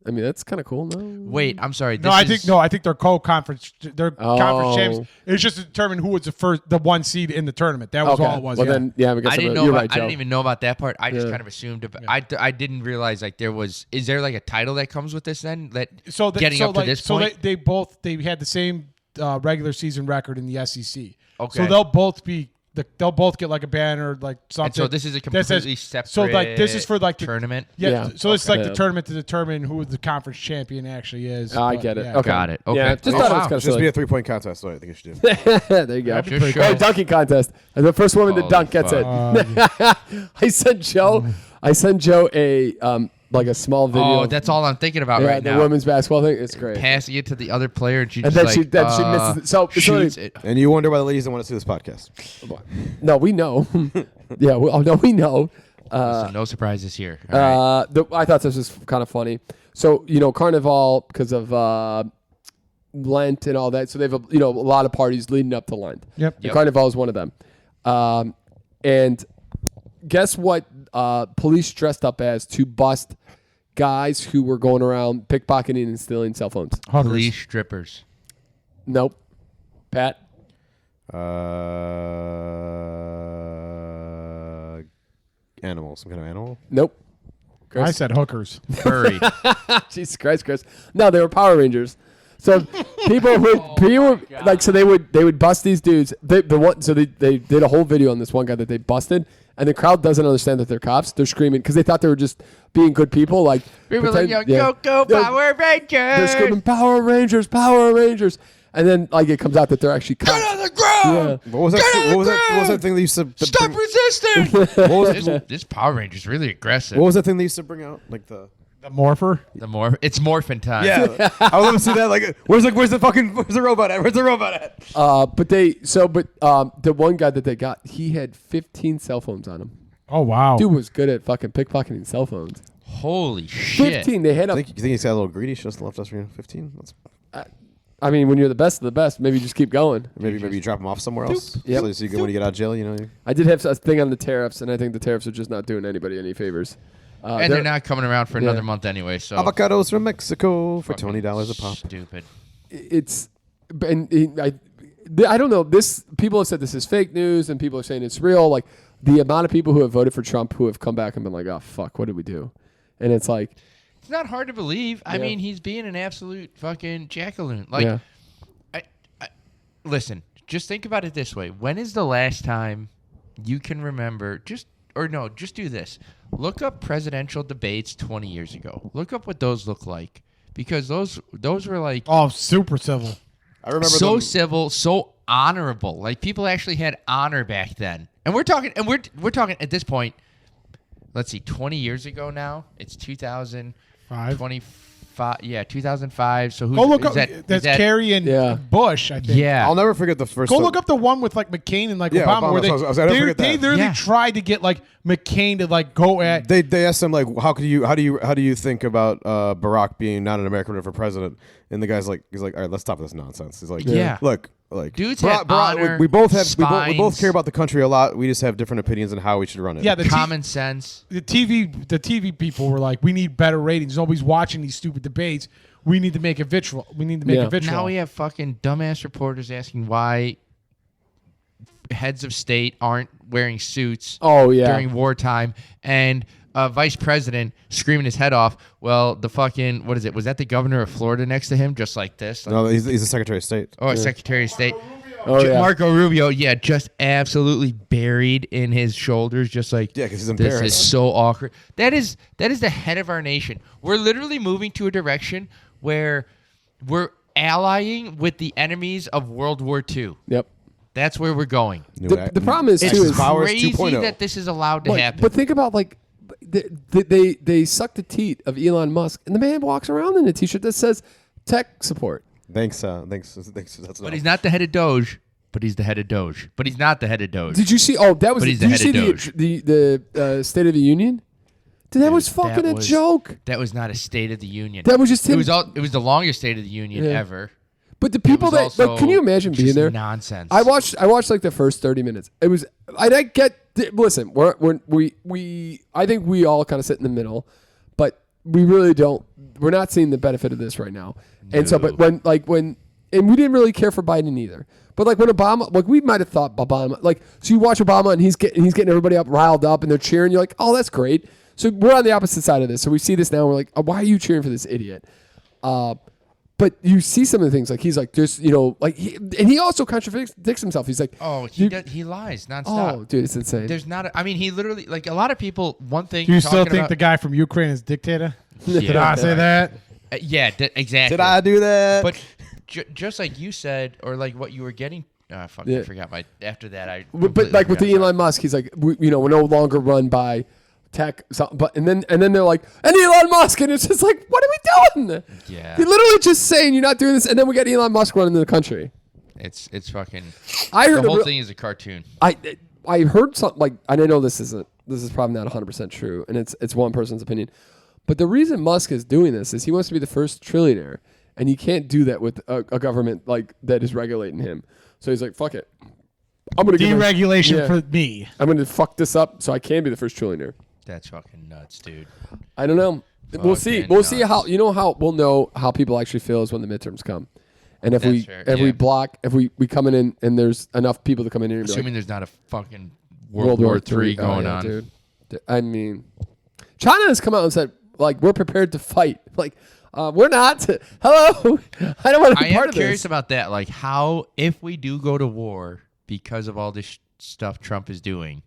I mean, that's kind of cool, no? Wait, I'm sorry. No, I think they're co-conference. They're conference champs. Oh. It was just to determine who was the one seed in the tournament. That was Okay. all it was. Well, yeah. then, yeah, we got I some didn't of- know. You're About, right, I Joe. didn't even know about that part. I just Yeah. kind of assumed. I didn't realize like there was. Is there like a title that comes with this then? Getting up to this point. They had the same regular season record in the SEC. Okay. So they'll both get like a banner, like something. And so this is a that says- completely separate. So like this is for like the tournament. Yeah. Yeah. So it's like Okay. the tournament to determine who the conference champion actually is. I But, get it. yeah. Okay. Got it. Okay. Yeah, just Oh, thought it was wow. kind of Just be silly. a 3-point contest. So I think you should do. There you go. That'd be pretty Just cool. Oh, dunking contest. And the first woman to Holy dunk gets it. I sent Joe a like a small video. Oh, that's all I'm thinking about yeah, right the now. women's basketball thing. It's great. Passing it to the other player, and she And just then like, she misses it. So- shoots it. And you wonder why the ladies don't want to see this podcast. No, we know. Yeah, we know. So no surprises here. All right. I thought this was kind of funny. So Carnival because of Lent and all that. So they have a lot of parties leading up to Lent. Yep. And Carnival is one of them. And guess what? Police dressed up as to bust guys who were going around pickpocketing and stealing cell phones. Police strippers. Nope. Pat. Animal, some kind of animal. Nope. I said hookers. Furry. Jesus Christ, Chris. No, they were Power Rangers. So people they would bust these dudes. They did a whole video on this one guy that they busted, and the crowd doesn't understand that they're cops. They're screaming because they thought they were just being good people. Like People like, pretend- go Yeah. Power Rangers. They're screaming Power Rangers, Power Rangers, and then like it comes out that they're actually cops. Get on the ground. Yeah. What was that? What was that thing they used to? Stop bring- resisting. What was it? this Power Ranger's really aggressive. What was that thing they used to bring out? Like the. The morpher. It's morphin time. Yeah, I would love to see that. Like, where's the robot at? Where's the robot at? The one guy that they got, he had 15 cell phones on him. Oh wow. Dude was good at fucking pickpocketing cell phones. Holy shit. 15. They had You a think he's got a little greedy? She just left us for 15. I mean, when you're the best of the best, maybe just keep going. Maybe you drop them off somewhere else. Yep. So you can when you get out of jail, you know. I did have a thing on the tariffs, and I think the tariffs are just not doing anybody any favors. And they're not coming around for another month anyway. So avocados from Mexico for $20 a pop. Stupid. I don't know. People have said this is fake news, and people are saying it's real. Like the amount of people who have voted for Trump who have come back and been like, "Oh fuck, what did we do?" And it's like, it's not hard to believe. I mean, he's being an absolute fucking jackaloon. Like, listen, just think about it this way: when is the last time you can remember? Just do this. Look up presidential debates 20 years ago. Look up what those look like, because those were like super civil. I remember so civil, so honorable. Like people actually had honor back then. And we're talking at this point. Let's see, 20 years ago now. It's 2005. Yeah, 2005. So who's look up. that? That's Kerry and Bush, I think. Yeah, I'll never forget the first. Look up the one with like McCain and like Obama, where they literally tried to get like McCain to like go at. They asked him like, how do you think about Barack being not an American for president? And the guy's like, all right, let's stop this nonsense. He's like, look. Like dudes have honor, we both care about the country a lot. We just have different opinions on how we should run it. Yeah, the common sense. The TV people were like, we need better ratings. Nobody's watching these stupid debates. We need to make it vitriol. Now we have fucking dumbass reporters asking why heads of state aren't wearing suits during wartime, and vice president screaming his head off. Well, the fucking, what is it? Was that the governor of Florida next to him, just like this? No, he's the Secretary of State. Oh, Secretary of State. Marco Rubio, just absolutely buried in his shoulders, just like, because he's embarrassed. This is so awkward. That is the head of our nation. We're literally moving to a direction where we're allying with the enemies of World War II. Yep. That's where we're going. The problem is, it's too, crazy that this is allowed to happen. But think about, like, they suck the teat of Elon Musk, and the man walks around in a T-shirt that says tech support. Thanks. But he's not the head of Doge. But he's the head of Doge. But he's not the head of Doge. Did you see? Oh, that was. But he's did the you see head of Doge. the State of the Union? Dude, that was fucking a joke. That was not a State of the Union. That was just him. It was the longest State of the Union ever. But the people that, like, can you imagine being there? Nonsense. I watched like the first 30 minutes. It was. I didn't get. Listen, I think we all kind of sit in the middle, but we really don't. We're not seeing the benefit of this right now. No. And so, but and we didn't really care for Biden either. But like when Obama, like we might have thought Obama, like, so you watch Obama and he's getting everybody up, riled up, and they're cheering. You're like, oh, that's great. So we're on the opposite side of this. So we see this now. And we're like, oh, why are you cheering for this idiot? But you see some of the things, like he's like, just, like, he also contradicts himself. He's like, oh, he lies nonstop. Oh, dude, it's insane. There's not. I mean, he literally, like, a lot of people. One thing. Do you still think the guy from Ukraine is dictator? Yeah. Did I say that? Exactly. Did I do that? But just like you said, or like what you were getting. I forgot my. After that, But like with the Elon Musk, he's like, we're no longer run by tech, and then they're like, and Elon Musk, and it's just like, what are we doing? Yeah, you're literally just saying you're not doing this, and then we got Elon Musk running the country. It's fucking. I heard the whole thing is a cartoon. I heard something, like, I know this is probably not 100% true, and it's one person's opinion, but the reason Musk is doing this is he wants to be the first trillionaire, and he can't do that with a government like that is regulating him. So he's like, fuck it, I'm gonna deregulation for me. I'm gonna fuck this up so I can be the first trillionaire. That's fucking nuts, dude. I don't know. We'll see. We'll see how we'll know how people actually feel is when the midterms come. And if we come in and there's enough people to come in here, and assuming there's not a fucking World War III going on, dude. I mean, China has come out and said, like, we're prepared to fight. Like, we're not. Hello, I don't want to be part of this. I am curious about that. Like, how, if we do go to war because of all this stuff Trump is doing,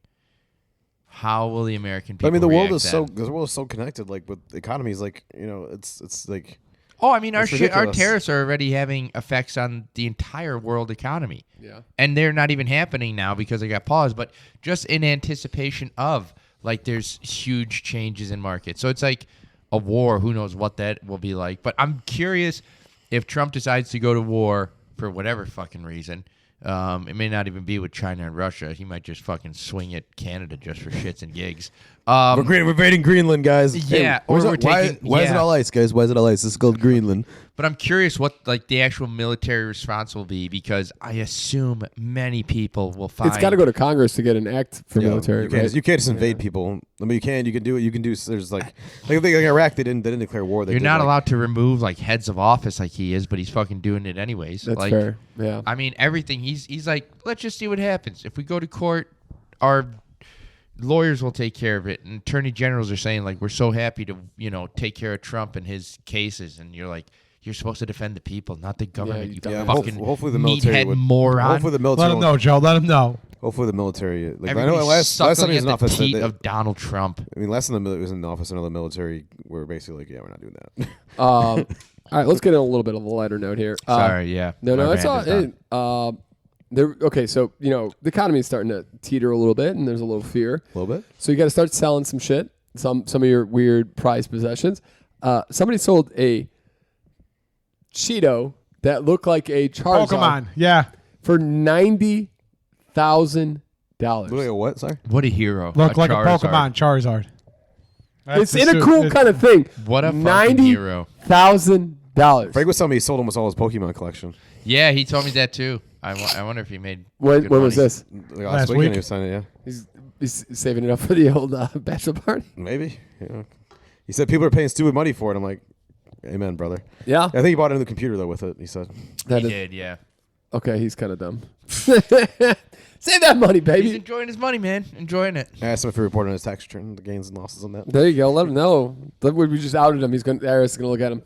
how will the American people? I mean, the world is then? so connected. Like with economies, like, it's like. Oh, I mean, our tariffs are already having effects on the entire world economy. Yeah, and they're not even happening now because they got paused. But just in anticipation of, like, there's huge changes in markets. So it's like a war. Who knows what that will be like? But I'm curious if Trump decides to go to war for whatever fucking reason. It may not even be with China and Russia. He might just fucking swing at Canada just for shits and gigs. We're invading Greenland, guys. Yeah, Why is or we're taking- why is it yeah. all ice, guys? Why is it all ice? This is called Greenland. But I'm curious what like the actual military response will be, because I assume many people will find It's got to go to Congress to get an act for military. You can't, right? you can't just invade people. I mean, you can do it. You can do. There's like Iraq. They didn't declare war. They You're did, not like, allowed to remove like heads of office like he is, but he's fucking doing it anyways. That's like, fair. Yeah. I mean, everything. He's like, let's just see what happens. If we go to court, our lawyers will take care of it. And attorney generals are saying like, we're so happy to take care of Trump and his cases. And you're like, you're supposed to defend the people, not the government. You fucking hopefully the military meathead would. moron. Hopefully the military. Let him know, Joe. Let him know. Hopefully the military. Like, I know Everybody's last time suckling he was in at the office. teat of Donald Trump. I mean, last time he was in office, another military were basically like, yeah, we're not doing that. All right, let's get on a little bit of a lighter note here. Sorry, yeah. No, My it's all. rant is done. Okay, so the economy is starting to teeter a little bit, and there's a little fear. A little bit. So you got to start selling some shit, some of your weird prized possessions. Somebody sold a Cheeto that looked like a Charizard Pokemon. Yeah. for $90,000. Look like a what? Sorry. What a hero. Look like Charizard. a Pokemon Charizard. It's in a cool kind of thing. What a fucking hero. $90,000. Frank was telling me he sold almost all his Pokemon collection. Yeah, he told me that too. I wonder if he made When good was money. this? Like Last weekend week. he was signing it, yeah. He's saving it up for the old bachelor party. Maybe. Yeah. He said people are paying stupid money for it. I'm like, amen, brother. Yeah, I think he bought a new computer though with it. He said. that He is did, yeah. okay. He's kind of dumb. Save that money, He's baby. enjoying his money, man. Enjoying it. I asked him if he reported on his tax return, the gains and losses on that. There you go. Let him know. We just outed him. The IRS is gonna look at him.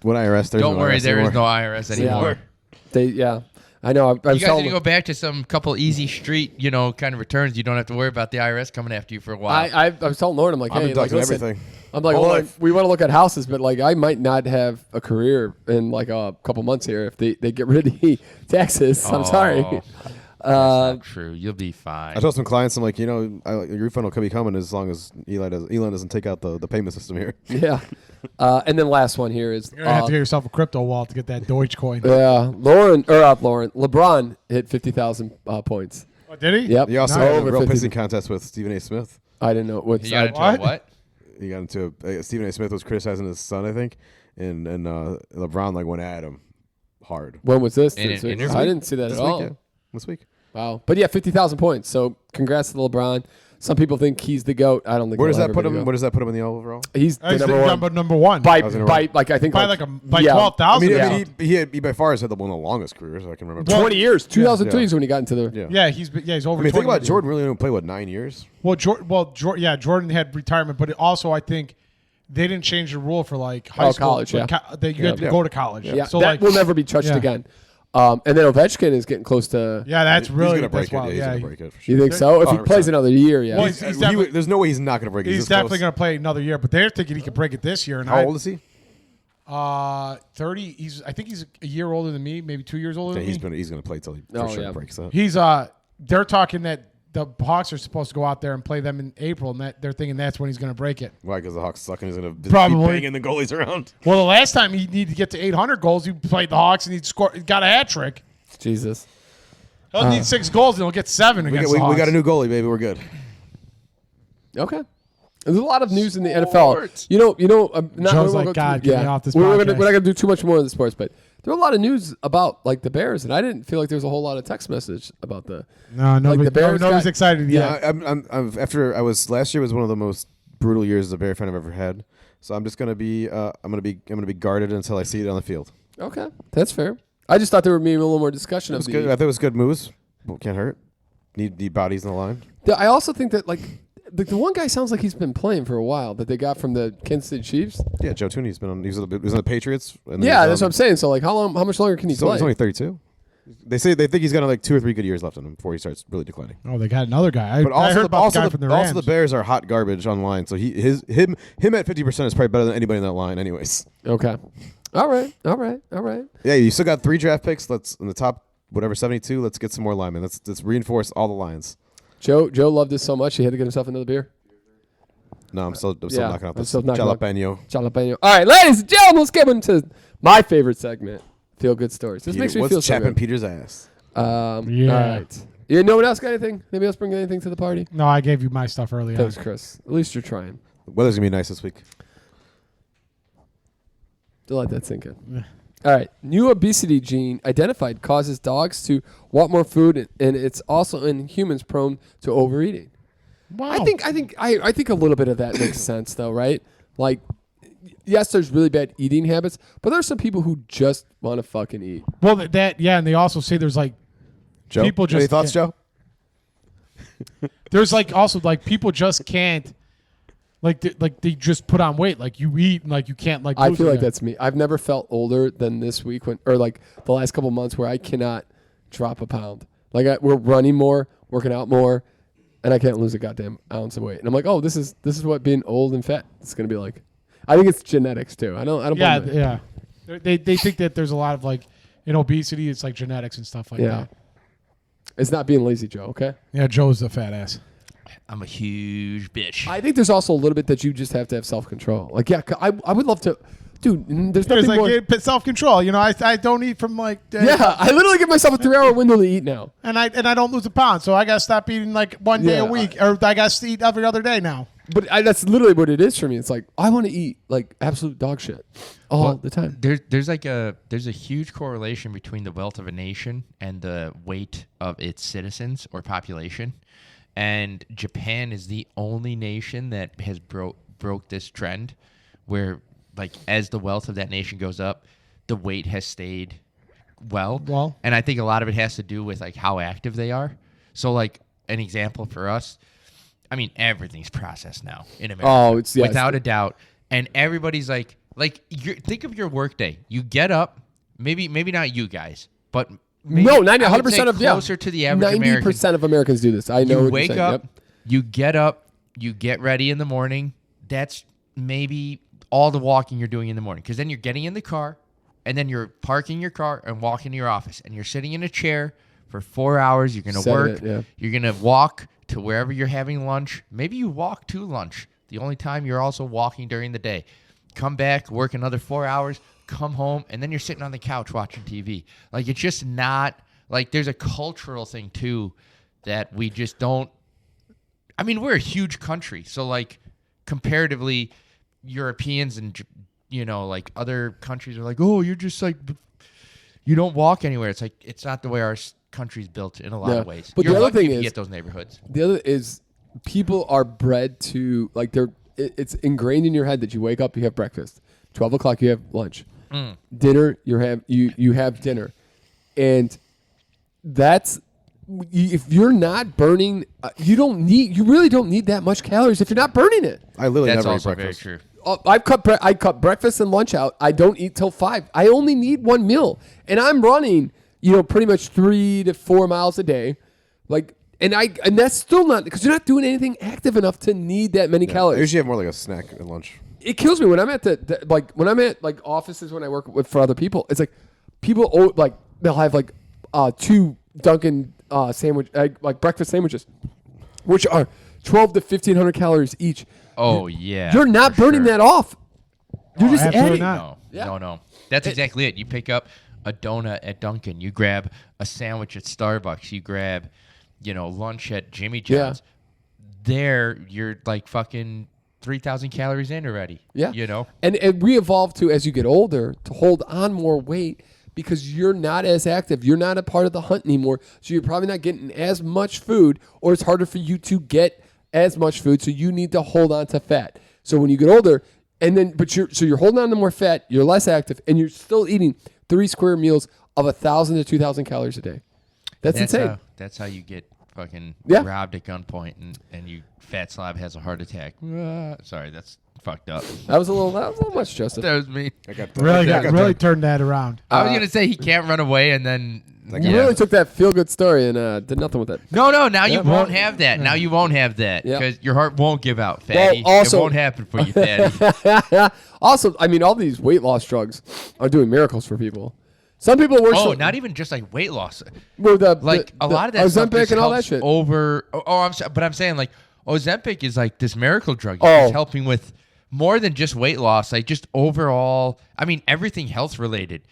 What IRS? There's Don't no worry, IRS there is anymore. no IRS anymore. I know. I You was guys telling need to go back to some couple easy street, kind of returns. You don't have to worry about the IRS coming after you for a while. I was telling Lauren, I'm like, I've hey, been like, ducking listen, everything. I'm like, Whole Lauren, life. we want to look at houses, but like, I might not have a career in like a couple months here if they get rid of the taxes. I'm sorry. That's not true. You'll be fine. I told some clients, I'm like, your refund will be coming as long as Elon doesn't take out the payment system here. Yeah. And then last one here is You're gonna have to get yourself a crypto wallet to get that Dogecoin. LeBron hit 50,000 points. Oh, did he? Yep. He also Nice. had a Over real 50. pissing contest with Stephen A. Smith. I didn't know what You got into What? a what? He got into Stephen A. Smith was criticizing his son, I think, and LeBron like went at him hard. when was this? In This an week? interview? I didn't see that This at week, all. yeah. This week. Wow. But yeah, 50,000 points. So congrats to LeBron. Some people think he's the GOAT. I don't think Where does he'll that put ever be him? the Where does that put him in the overall? GOAT. He's the He's number one. number one. By I was gonna run. like I think By like, by yeah. 12,000. I mean, he by far has had one of the longest careers I can remember. 20 years. 2003 Yeah. is when he got into the. Yeah. Yeah, he's over. I mean, think 20 about years. Jordan. Really only played 9 years. Jordan had retirement, but also I think they didn't change the rule for like high school. college, yeah. That you had to Yeah. go to college. Yeah, So that like, will never be touched yeah. again. And then Ovechkin is getting close to. yeah, that's He's really gonna break that's it. wild. Yeah, he's Yeah, gonna he- break it for sure. You think so? If he 100%. plays another year, yeah. Well, he's definitely- There's no way he's not going to break it. he's this definitely close. going to play another year. But they're thinking he could break it this year. And How old is he? 30. I think he's a year older than me, maybe 2 years older Yeah, than me. he's going to play till he Oh, for sure yeah. breaks that. He's they're talking that the Hawks are supposed to go out there and play them in April, and that they're thinking that's when he's going to break it. Why? Because the Hawks suck and he's going to Probably. keep banging the goalies around. Well, the last time he needed to get to 800 goals, he played the Hawks and he got a hat trick. Jesus. He'll need 6 goals and he'll get 7 We against got, the Hawks. we got a new goalie, baby. We're good. Okay. There's a lot of news in the NFL. You know. Joe's like, God, get me off this we're podcast. not going to do too much more of the sports, but there are a lot of news about like the Bears, and I didn't feel like there was a whole lot of text message about the. No, the Bears nobody's got- excited yet. Yeah, I'm after last year was one of the most brutal years as a Bear fan I've ever had. So I'm just gonna be I'm gonna be guarded until I see it on the field. Okay, that's fair. I just thought there would be a little more discussion It of was the. good. I thought it was good moves. Well, can't hurt. Need bodies in the line. I also think that like the one guy sounds like he's been playing for a while that they got from the Kansas City Chiefs. Yeah, Joe Tooney's been on. He was on the Patriots. And then Yeah, he's that's what I'm saying. So like, how much longer can he So play? he's only 32. They think he's got like 2 or 3 good years left in him before he starts really declining. Oh, they got another guy. But I also, heard about the guy from the Rams. also the Bears are hot garbage online. So him at 50% is probably better than anybody in that line, anyways. Okay. All right. Yeah, you still got 3 draft picks. Let's in the top 72. Let's get some more linemen. Let's reinforce all the lines. Joe loved this so much he had to get himself another beer. No, I'm still Yeah, knocking out I'm this still knocking out- jalapeno. Jalapeno. All right, ladies and gentlemen, let's get into my favorite segment, Feel Good Stories. This makes me What's feel so chapping good. Peter's ass? All right. Yeah, no one else got anything? Anybody else bring anything to the party? No, I gave you my stuff earlier. Thanks, Chris. At least you're trying. The weather's gonna be nice this week. Don't let that sink in. Yeah. All right. New obesity gene identified causes dogs to want more food, and it's also in humans prone to overeating. Wow. I think a little bit of that makes sense, though, right? Like, yes, there's really bad eating habits, but there's some people who just want to fucking eat. Well, and they also say there's like Joe, people just any thoughts, Joe? There's like also like people just can't like they just put on weight. Like you eat and like you can't like. I feel like that's me. I've never felt older than this week or like the last couple months where I cannot drop a pound. Like we're running more, working out more, and I can't lose a goddamn ounce of weight. And I'm like, oh, this is what being old and fat is gonna be like. I think it's genetics too. I don't. Yeah. They think that there's a lot of like in obesity. It's like genetics and stuff like that. It's not being lazy, Joe. Okay. Yeah, Joe's the fat ass. I'm a huge bitch. I think there's also a little bit that you just have to have self-control. Like, yeah, I would love to, dude. There's nothing more. Like self-control. You know, I don't eat from like. Yeah, I literally give myself a 3-hour window to eat now. And I don't lose a pound, so I gotta stop eating like one day a week, or I gotta eat every other day now. But that's literally what it is for me. It's like I want to eat like absolute dog shit all the time. There's a huge correlation between the wealth of a nation and the weight of its citizens or population. And Japan is the only nation that has broke this trend where, like, as the wealth of that nation goes up, the weight has stayed well. And I think a lot of it has to do with, like, how active they are. So, like, an example for us, I mean, everything's processed now in America. Oh, it's without a doubt. And everybody's like think of your workday. You get up, maybe not you guys, but maybe, 100% of closer to the average 90% of Americans do this. I know. You wake up, you get up, you get ready in the morning. That's maybe all the walking you're doing in the morning, because then you're getting in the car, and then you're parking your car and walking to your office, and you're sitting in a chair for 4 hours. You're going to work. You're going to walk to wherever you're having lunch. Maybe you walk to lunch. The only time you're also walking during the day. Come back, work another 4 hours, come home, and then you're sitting on the couch watching TV. Like, it's just not, like, there's a cultural thing, too, that we just don't. I mean, we're a huge country. So, like, comparatively, Europeans and, you know, like, other countries are like, oh, you're just, like, you don't walk anywhere. It's like, it's not the way our country's built in a lot of ways. But you're the other lucky thing if you is, get those neighborhoods. The other is people are bred to, like, it's ingrained in your head that you wake up, you have breakfast. 12 o'clock, you have lunch. Dinner, you have dinner. And that's, if you're not burning, you really don't need that much calories if you're not burning it. I literally That's never eat also breakfast. very true. I cut breakfast and lunch out. I don't eat till 5. I only need one meal. And I'm running, pretty much 3 to 4 miles a day. Like, and that's still not, because you're not doing anything active enough to need that many I calories. usually have more like a snack at lunch. It kills me when I'm at when I'm at like offices when I work for other people. It's like people like they'll have like 2 Dunkin' sandwich like breakfast sandwiches, which are 12 to 1,500 calories each. Oh, yeah. You're not burning that off. You're just absolutely adding. not. No. That's exactly it. You pick up a donut at Dunkin'. You grab a sandwich at Starbucks. You grab, lunch at Jimmy John's. There, you're like fucking 3,000 calories in already. Yeah. And we evolve to, as you get older, to hold on more weight because you're not as active. You're not a part of the hunt anymore. So you're probably not getting as much food, or it's harder for you to get as much food. So you need to hold on to fat. So when you get older, you're holding on to more fat, you're less active, and you're still eating 3 square meals of 1,000 to 2,000 calories a day. That's insane. That's how you get fucking Yeah. robbed at gunpoint, and you fat slob has a heart attack. Sorry, that's fucked up. That was a little much, Joseph. That was me. I got Really turned that around. I was gonna say he can't run away, and then You really took that feel-good story and did nothing with it. No. Now you won't have that. Now you won't have that because your heart won't give out, fatty. Well, also, it won't happen for you, fatty. Also, I mean, all these weight loss drugs are doing miracles for people. Some people work. Not even just like weight loss. Well, a lot of that stuff Ozempic and all that helps shit. I'm saying like Ozempic is like this miracle drug. It's helping with more than just weight loss, like just overall. I mean, everything health related.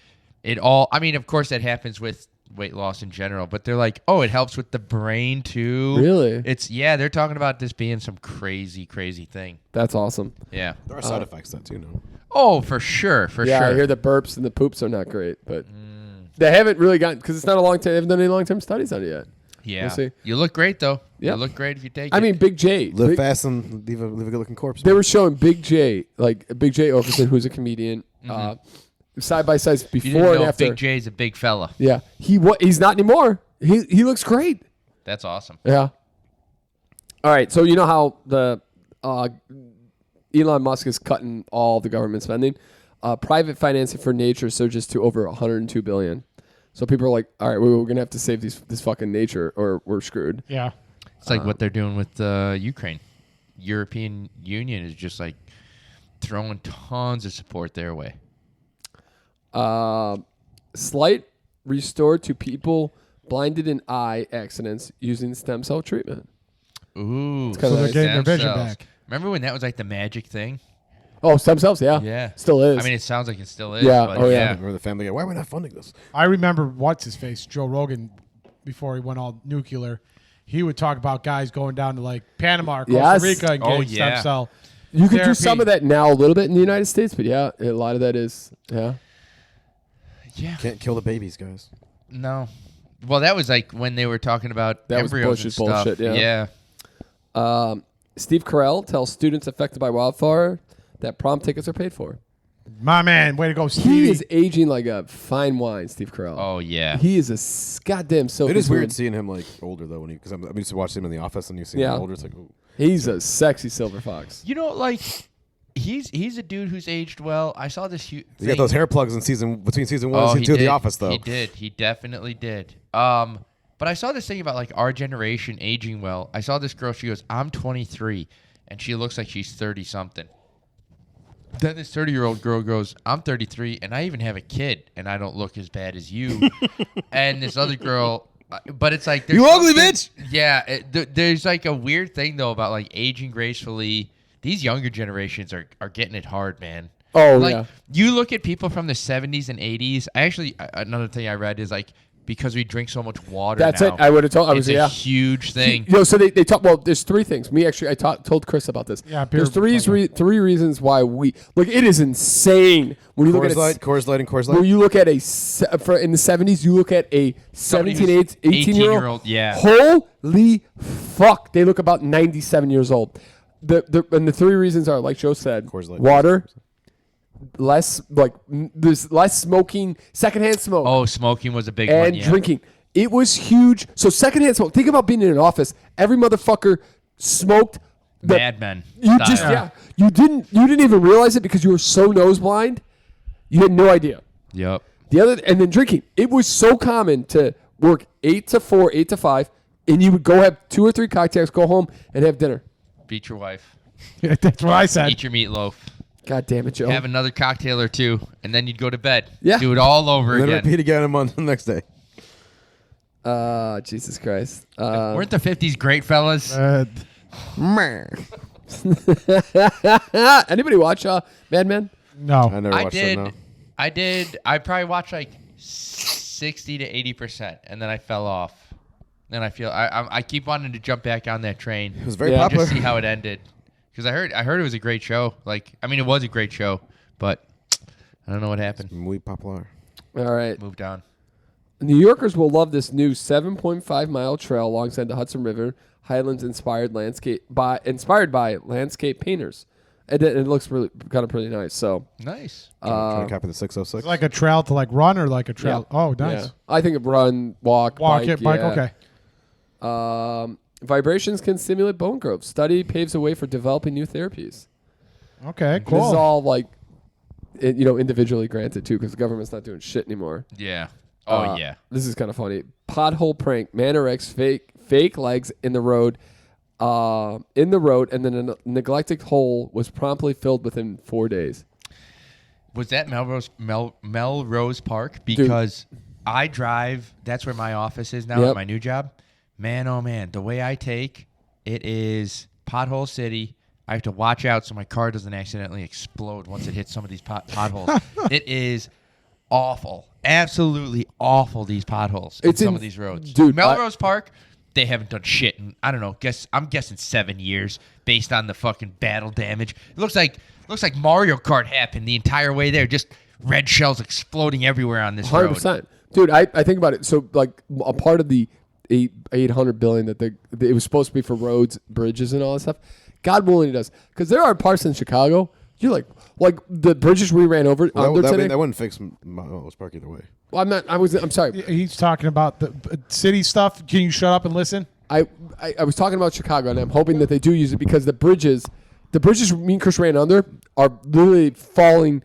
Of course, that happens with weight loss in general, but they're like, oh, it helps with the brain too. Really? They're talking about this being some crazy thing. That's awesome. Yeah. There are side effects that too. No. Oh, for sure. Yeah, I hear the burps and the poops are not great, but they haven't really gotten, because it's not a long time. They haven't done any long-term studies on it yet. Yeah. We'll see. You look great though. Yeah. You look great if you take it. I mean, Big J. Live fast and leave a good-looking corpse. They were showing Big J, like Big J Okerson, who's a comedian, side by side you before didn't and know after. Big J's a big fella. Yeah, he's not anymore. He looks great. That's awesome. Yeah. All right, so you know how the Elon Musk is cutting all the government spending. Private financing for nature surges to over $102 billion. So people are like, all right, we're gonna have to save this fucking nature, or we're screwed. Yeah. It's like what they're doing with Ukraine. European Union is just like throwing tons of support their way. Slight restored to people blinded in eye accidents using stem cell treatment. Ooh, kinda So they're nice. getting their stem vision cells. back. Remember when that was like the magic thing? Oh, stem cells, yeah. Yeah. Still is. I mean, it sounds like it still is. Yeah, But oh, yeah. Remember the Family Guy? Why are we not funding this? I remember what's his face, Joe Rogan, before he went all nuclear. He would talk about guys going down to like Panama or Costa Yes. Rica and Oh, getting yeah. stem cell. You could do therapy. some of that now a little bit in the United States, but yeah, a lot of that is, yeah. Yeah. Can't kill the babies, guys. No. Well, that was like when they were talking about That was embryos and bullshit, stuff. yeah. Steve Carell tells students affected by wildfire that prom tickets are paid for. My man, way to go, He Stevie. is aging like a fine wine, Steve Carell. Oh yeah. He is a goddamn silky It is weird smooth. seeing him like older though, when because I'm used to watching him in The Office, and you see Yeah. him older. It's like, ooh. He's a sexy silver fox. You know, like he's a dude who's aged well. I saw this huge. You got those hair plugs between season 1 and season 2 of The Office though. He did. He definitely did. But I saw this thing about like our generation aging well. I saw this girl. She goes, "I'm 23," and she looks like she's 30 something. Then this 30-year-old girl goes, "I'm 33, and I even have a kid, and I don't look as bad as you." And this other girl, but it's like, You ugly something- bitch! Yeah, there's like a weird thing though about like aging gracefully. These younger generations are getting it hard, man. Oh, Like yeah. you look at people from the 70s and 80s. Another thing I read is like because we drink so much water. That's now, it. I would have told. I was it's a yeah. huge thing. So they talk. Well, there's three things. I told Chris about this. Yeah, beer- there's three reasons why we look. It is insane when you look at Coors Light, and Coors when Light. you look at in the 70s, you look at a Somebody 17, who's 18-year-old. yeah. Holy fuck! They look about 97 years old. And the three reasons are, like Joe said, Coors Light. water, there's less smoking, secondhand smoke, Oh, smoking was a big one. and Yeah. drinking. It was huge. So secondhand smoke. Think about being in an office. Every motherfucker smoked. Mad Men. You style. just You didn't even realize it because you were so nose blind. You had no idea. Yep. And then drinking. It was so common to work 8 to 4, 8 to 5, and you would go have 2 or 3 cocktails, go home and have dinner. Beat your wife. That's what I said. Eat your meatloaf. God damn it, Joe. Have another cocktail or two, and then you'd go to bed. Yeah. Do it all over And then again. repeat again the next day. Jesus Christ. Weren't the 50s great, fellas? Anybody watch Mad Men? No. I never watched that. No. I did. I probably watched like 60 to 80%, and then I fell off. Then I feel I keep wanting to jump back on that train. It was very Yeah. popular. Just see how it ended, because I heard it was a great show. Like, I mean, it was a great show, but I don't know what happened. Muy popular. All right. Moved on. New Yorkers will love this new 7.5-mile trail alongside the Hudson River Highlands inspired by landscape painters. And it looks really kind of pretty nice. So Nice. Trying to copy the 606. It's like a trail to like run or like a trail. Yeah. Oh, nice. yeah. I think of run, walk, Walk bike. it, bike. yeah. Okay. Vibrations can stimulate bone growth. Study paves the way for developing new therapies. Okay. This is Cool. all like, individually granted too, because the government's not doing shit anymore. Yeah. Oh yeah. This is kind of funny. Pothole prank. Man erects fake legs in the road. And then a neglected hole was promptly filled within 4 days. Was that Melrose Park? Because I drive. That's where my office is now Yep. at my new job. Man, oh man, the way I take it is pothole city. I have to watch out so my car doesn't accidentally explode once it hits some of these potholes. It is awful. Absolutely awful, these potholes in some of these roads. Dude, Melrose Park, they haven't done shit in, I don't know, I'm guessing 7 years based on the fucking battle damage. It looks like Mario Kart happened the entire way there. Just red shells exploding everywhere on this 100%. road. Dude, I think about it. So, like, a part of the $800 billion that it was supposed to be for roads, bridges, and all that stuff, God willing it does. Because there are parts in Chicago, you're like the bridges we ran over today. That wouldn't fix Melrose Park either way. Well, I'm sorry. He's talking about the city stuff. Can you shut up and listen? I was talking about Chicago, and I'm hoping that they do use it because the bridges me and Chris ran under are literally falling.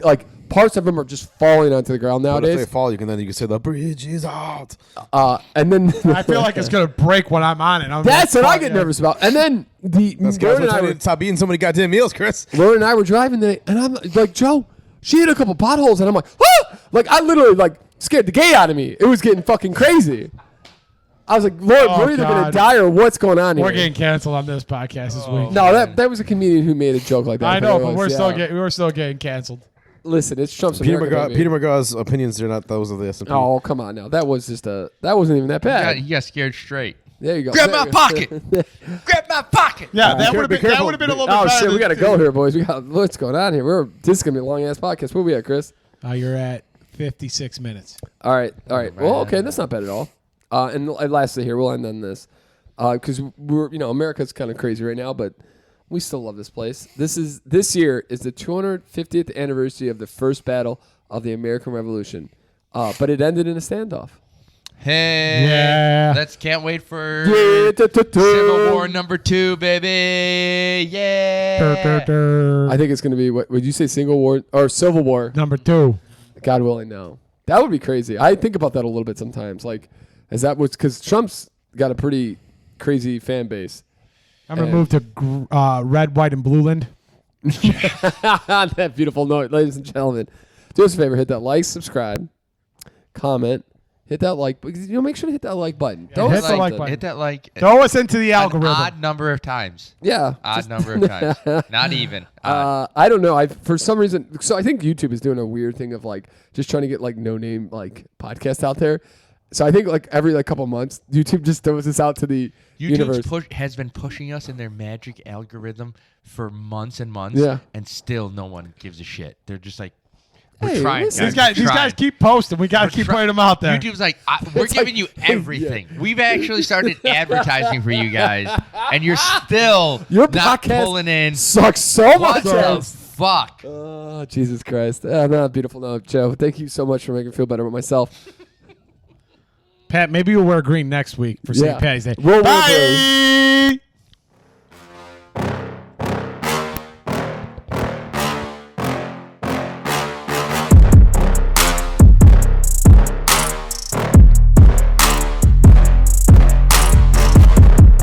Like, parts of them are just falling onto the ground nowadays. But if they fall, you can say the bridge is out. And then I feel like it's gonna break when I'm on it. That's what I get nervous about. And then Stop eating so many goddamn meals, Chris. Lauren and I were driving today, and I'm like, Joe, she hit a couple potholes, and I'm like, ah! Like, I literally scared the gay out of me. It was getting fucking crazy. I was like, Lord, we're either gonna die or what's going on here? We're getting canceled on this podcast this week. No, that was a comedian who made a joke like that. I know, but we're still getting canceled. Listen, it's Trump's Peter America. Peter McGraw's opinions are not those of the S&P. Oh, come on now. That wasn't even that bad. You got scared straight. There you go. Grab my pocket. Grab my pocket. Yeah, that would have been a little bit better. Oh shit, we gotta go here, boys. What's going on here? This is gonna be a long ass podcast. Where we at, Chris? You're at 56 minutes. All right. Well, okay, that's not bad at all. And lastly, here we'll end on this because we're America's kind of crazy right now, but we still love this place. This year is the 250th anniversary of the first battle of the American Revolution, but it ended in a standoff. Hey, yeah. Can't wait for Civil War #2, baby. Yeah. I think it's gonna be what would you say, Civil War? #2? God willing, no. That would be crazy. I think about that a little bit sometimes. Like, is that what's because Trump's got a pretty crazy fan base. I'm going to move to red, white, and blue land. On that beautiful note, ladies and gentlemen, do us a favor, hit that like, subscribe, comment, hit that like. Make sure to hit that like button. Yeah, hit the like button. Hit that like. Throw us into the algorithm. An odd number of times. Yeah. Odd number of times. Not even. I don't know. For some reason, so I think YouTube is doing a weird thing of just trying to get no name podcasts out there. So I think every couple months, YouTube just throws this out to the universe. Has been pushing us in their magic algorithm for months and months, and still no one gives a shit. They're just like, we're trying. These guys keep posting. We got to keep putting them out there. YouTube's like, we're giving you everything. Yeah. We've actually started advertising for you guys, and you're still not pulling in. Sucks so much. What the fuck? Oh, Jesus Christ. No, beautiful note, Joe. Thank you so much for making me feel better about myself. Pat, maybe you'll wear green next week for St. Patty's Day. Bye.